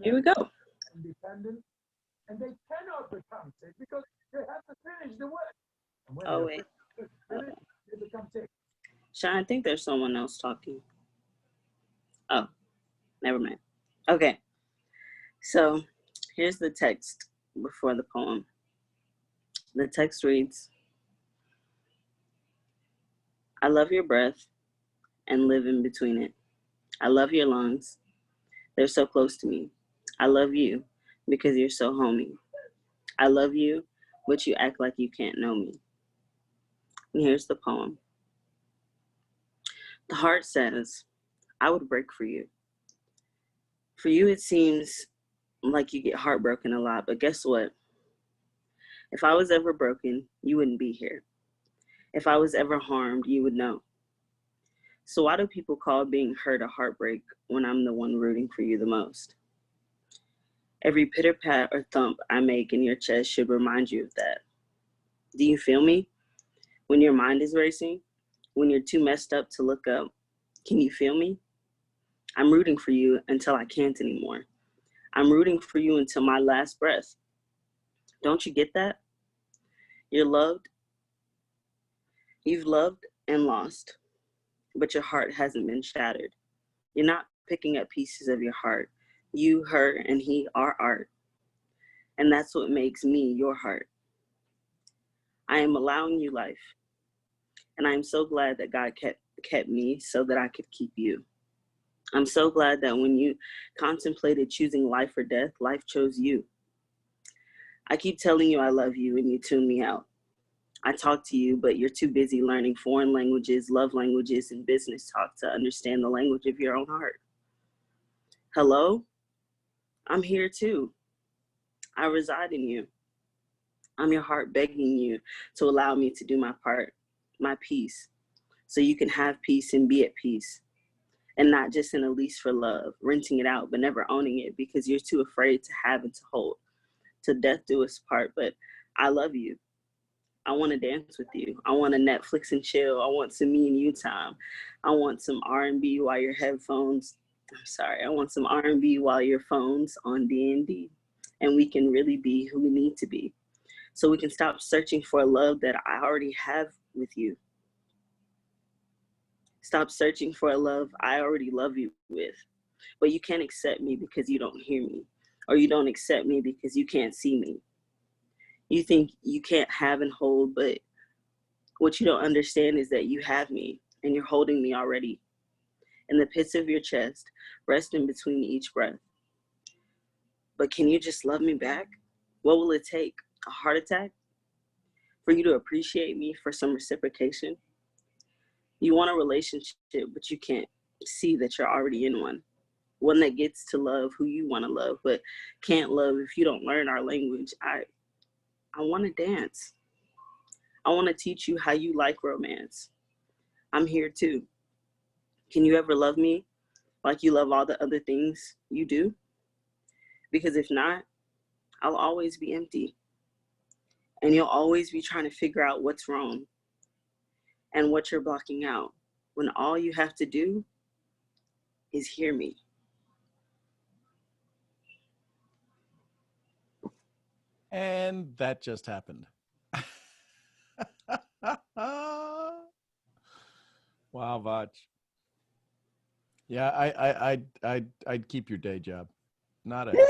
here we go. Independent, and they cannot become sick because they have to finish the work. And when Oh wait, they become sick. Sean, I think there's someone else talking. Oh, never mind. Okay, so here's the text before the poem. The text reads, I love your breath and live in between it. I love your lungs. They're so close to me. I love you because you're so homey. I love you, but you act like you can't know me. And here's the poem. The heart says, I would break for you. For you, it seems like you get heartbroken a lot, but guess what? If I was ever broken, you wouldn't be here. If I was ever harmed, you would know. So why do people call being hurt a heartbreak when I'm the one rooting for you the most? Every pitter-pat or thump I make in your chest should remind you of that. Do you feel me? When your mind is racing, when you're too messed up to look up, can you feel me? I'm rooting for you until I can't anymore. I'm rooting for you until my last breath. Don't you get that? You're loved. You've loved and lost, but your heart hasn't been shattered. You're not picking up pieces of your heart. You, her, and he are art. And that's what makes me your heart. I am allowing you life. And I'm so glad that God kept me so that I could keep you. I'm so glad that when you contemplated choosing life or death, life chose you. I keep telling you I love you and you tune me out. I talk to you, but you're too busy learning foreign languages, love languages, and business talk to understand the language of your own heart. Hello? I'm here too. I reside in you. I'm your heart begging you to allow me to do my part, my piece, so you can have peace and be at peace. And not just in a lease for love, renting it out, but never owning it because you're too afraid to have and to hold, till death do us part, but I love you. I want to dance with you. I want to Netflix and chill. I want some me and you time. I want some R&B while your headphones, I'm sorry, I want some R&B while your phone's on D&D. And we can really be who we need to be. So we can stop searching for a love that I already have with you. Stop searching for a love I already love you with. But you can't accept me because you don't hear me. Or you don't accept me because you can't see me. You think you can't have and hold, but what you don't understand is that you have me and you're holding me already. In the pits of your chest, resting between each breath. But can you just love me back? What will it take? A heart attack? For you to appreciate me for some reciprocation? You want a relationship, but you can't see that you're already in one. One that gets to love who you want to love, but can't love if you don't learn our language. I want to dance. I want to teach you how you like romance. I'm here too. Can you ever love me like you love all the other things you do? Because if not, I'll always be empty. And you'll always be trying to figure out what's wrong and what you're blocking out when all you have to do is hear me. And that just happened. Wow, Vach. Yeah, I'd keep your day job. Not a.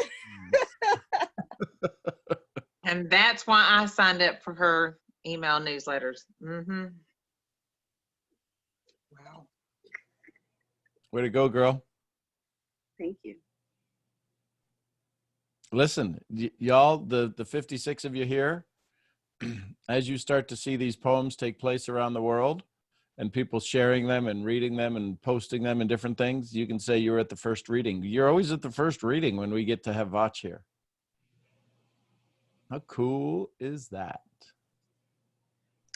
And that's why I signed up for her email newsletters. Mm-hmm. Wow. Way to go, girl. Thank you. Listen, y'all, the 56 of you here, as you start to see these poems take place around the world and people sharing them and reading them and posting them and different things, you can say you're at the first reading. You're always at the first reading when we get to have Vach here. How cool is that?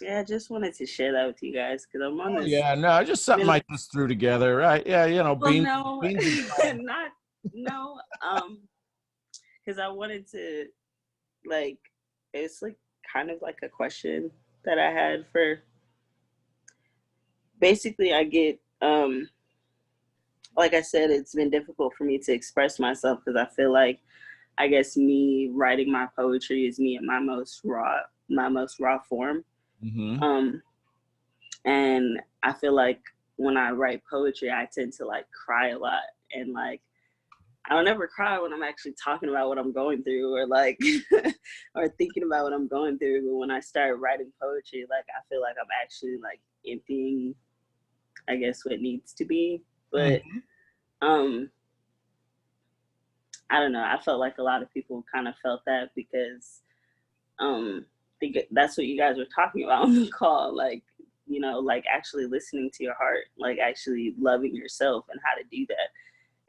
Yeah, I just wanted to share that with you guys because I'm on this. Yeah, no, just something I just threw together, right? Yeah, you know, Well, beans. no, Beans is fine. because I wanted to, like, it's like kind of like a question that I had for. Basically, I get, like I said, it's been difficult for me to express myself because I feel like, I guess me writing my poetry is me at my most raw form. Mm-hmm. And I feel like when I write poetry, I tend to like cry a lot. And like, I don't ever cry when I'm actually talking about what I'm going through or like, or thinking about what I'm going through. But when I start writing poetry, like, I feel like I'm actually like emptying, I guess, what needs to be. But, I don't know. I felt like a lot of people kind of felt that because, that's what you guys were talking about on the call. Like, you know, like actually listening to your heart, like actually loving yourself and how to do that.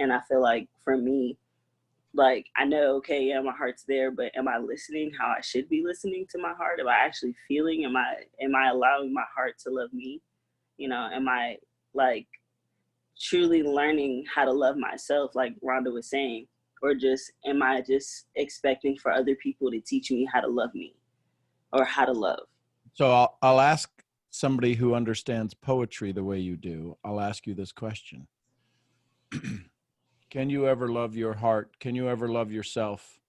And I feel like for me, like, I know, okay, yeah, my heart's there, but am I listening how I should be listening to my heart? Am I actually feeling? Am I allowing my heart to love me? You know, am I like truly learning how to love myself, like Rhonda was saying? Or just am I just expecting for other people to teach me how to love me or how to love? So I'll ask somebody who understands poetry the way you do. I'll ask you this question. Can you ever love your heart? Can you ever love yourself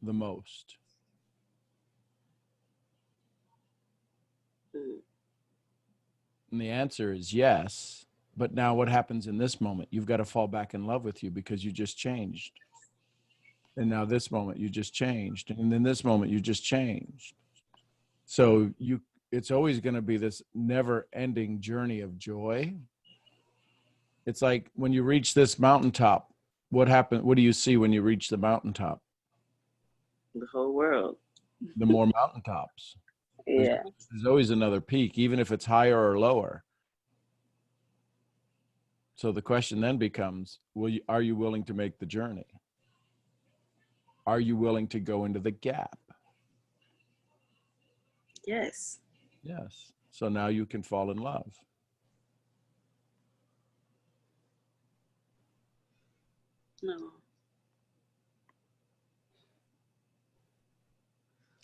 the most? And the answer is yes. But now what happens in this moment? You've got to fall back in love with you because you just changed. And now this moment you just changed. And in this moment you just changed. So it's always going to be this never ending journey of joy. It's like when you reach this mountaintop, what happened? What do you see when you reach the mountaintop? The whole world. The more mountaintops. Yeah. There's always another peak, even if it's higher or lower. So the question then becomes, are you willing to make the journey? Are you willing to go into the gap? Yes. Yes. So now you can fall in love. No.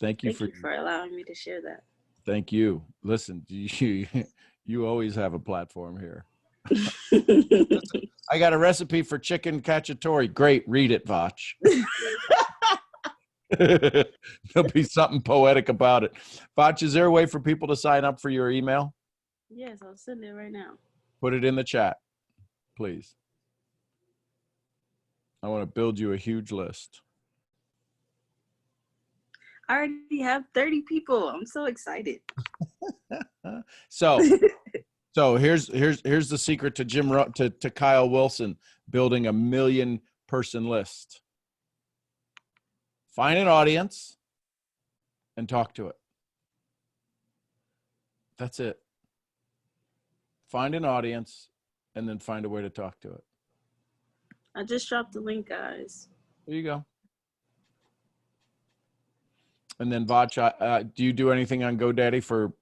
Thank you Thank you for allowing me to share that. Thank you. Listen, you always have a platform here. I got a recipe for chicken cacciatore. Great. Read it, Vach. There'll be something poetic about it. Vach, is there a way for people to sign up for your email? Yes, I'll send it right now. Put it in the chat, please. I want to build you a huge list. I already have 30 people. I'm so excited. So here's the secret to to Kyle Wilson building a 1 million person list. Find an audience and talk to it. That's it. Find an audience and then find a way to talk to it. I just dropped the link, guys. There you go. And then Vach, do you do anything on GoDaddy for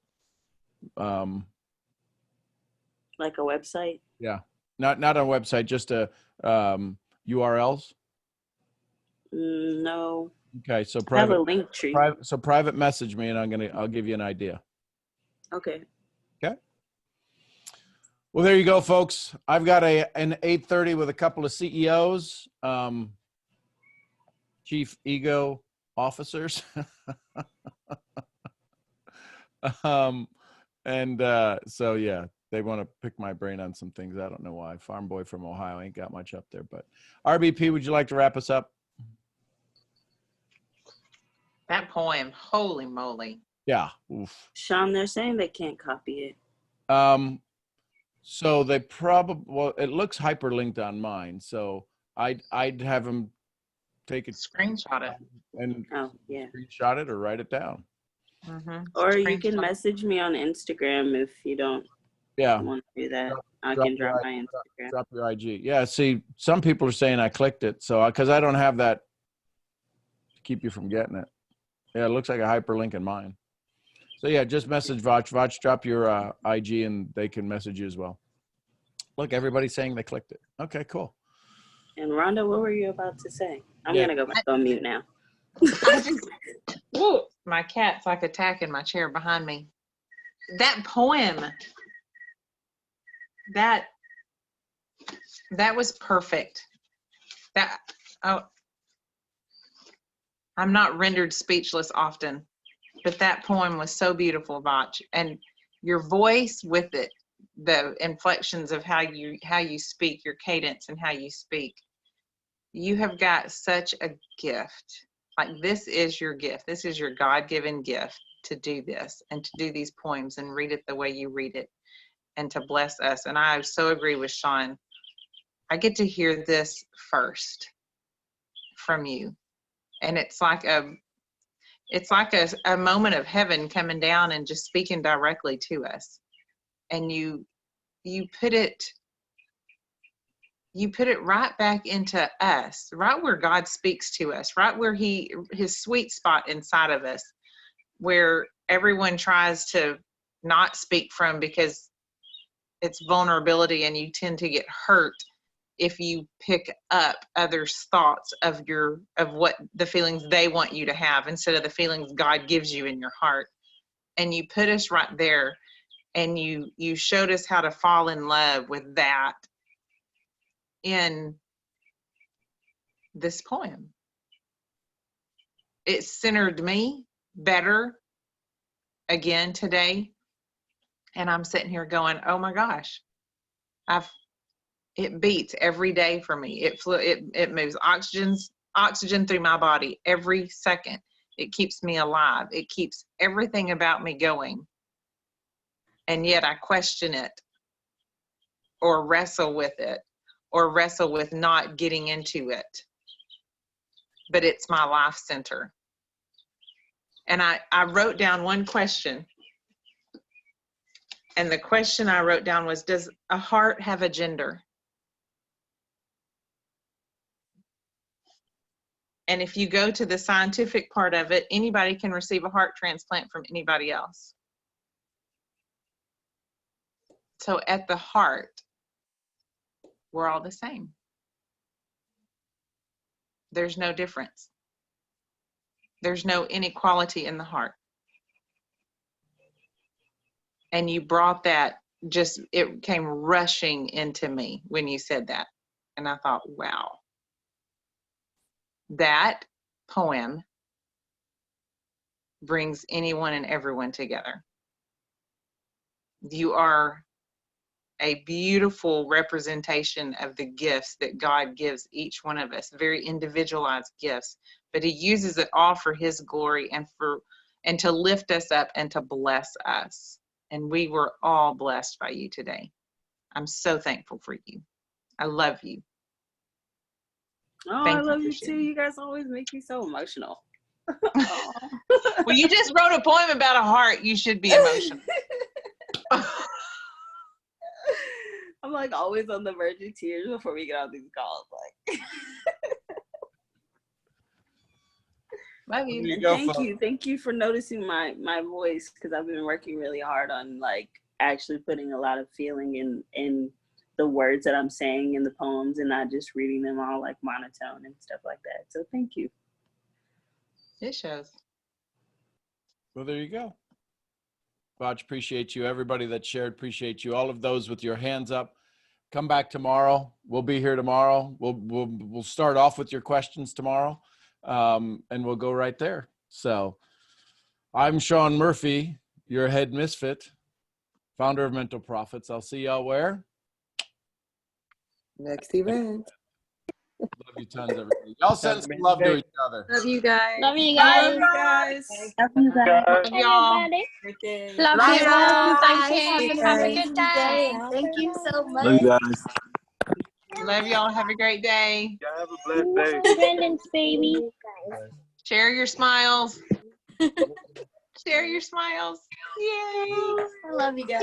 like a website? Yeah. Not a website, just a URLs? No. Okay, so I have a link tree. Private message me and I'll give you an idea. Okay. Okay. Well, there you go, folks. I've got an 8:30 with a couple of CEOs, chief ego officers. So yeah, they want to pick my brain on some things. I don't know why. Farm boy from Ohio, ain't got much up there, but RBP, would you like to wrap us up? That poem, holy moly. Yeah. Oof. Sean, they're saying they can't copy it. So they probably, well, it looks hyperlinked on mine. So I'd have them take it, screenshot it, and screenshot it or write it down. Mm-hmm. Or you can message me on Instagram if you don't want to do that. I can drop my Instagram. Drop your IG. Yeah. See, some people are saying I clicked it. So because I don't have that to keep you from getting it. Yeah, it looks like a hyperlink in mine. So yeah, just message Vach. Vach, drop your IG and they can message you as well. Look, everybody's saying they clicked it. Okay, cool. And Rhonda, what were you about to say? I'm going to go back on mute now. Whoa, my cat's like attacking my chair behind me. That poem, that was perfect. I'm not rendered speechless often, but that poem was so beautiful, Vach, and your voice with it, the inflections of how you speak, your cadence and how you speak. You have got such a gift. Like, this is your gift. This is your God-given gift to do this and to do these poems and read it the way you read it and to bless us. And I so agree with Sean. I get to hear this first from you. And it's like a moment of heaven coming down and just speaking directly to us. And you put it right back into us, right where God speaks to us, right where his sweet spot inside of us, where everyone tries to not speak from because it's vulnerability and you tend to get hurt if you pick up others' thoughts of what the feelings they want you to have instead of the feelings God gives you in your heart. And you put us right there, and you showed us how to fall in love with that in this poem. It centered me better again today. And I'm sitting here going, oh my gosh, it beats every day for me. It moves oxygen through my body every second. It keeps me alive. It keeps everything about me going. And yet I question it or wrestle with it or wrestle with not getting into it. But it's my life center. And I wrote down one question. And the question I wrote down was, does a heart have a gender? And if you go to the scientific part of it, anybody can receive a heart transplant from anybody else. So at the heart, we're all the same. There's no difference. There's no inequality in the heart. And you brought that, just, it came rushing into me when you said that. And I thought, wow, that poem brings anyone and everyone together. You are a beautiful representation of the gifts that God gives each one of us, very individualized gifts, but he uses it all for his glory and to lift us up and to bless us. And we were all blessed by you today. I'm so thankful for you. I love you. Oh, Thank I you love for you sharing. too. You guys always make me so emotional. Well, you just wrote a poem about a heart. You should be emotional. I'm like always on the verge of tears before we get on these calls. Like, love you. You go, thank folks. you. Thank you for noticing my voice, because I've been working really hard on like actually putting a lot of feeling in the words that I'm saying in the poems and not just reading them all like monotone and stuff like that. So thank you. It shows. Well, there you go. Botch, appreciate you. Everybody that shared, appreciate you. All of those with your hands up. Come back tomorrow. We'll be here tomorrow. We'll start off with your questions tomorrow, and we'll go right there. So I'm Sean Murphy, your head misfit, founder of Mental Profits. I'll see y'all where? Next event. Love you tons, everybody. Y'all send some love to each other. Love you guys. Love you Love you guys. guys. Love you guys. Love y'all. Love Love you. you Thank guys. you. Have Have a a good good day. day. Thank you so much. Love you guys. Love y'all. Have a great day. Y'all have a blessed day. Brandon's baby. Share your smiles. Share your smiles. Yay. I love you guys.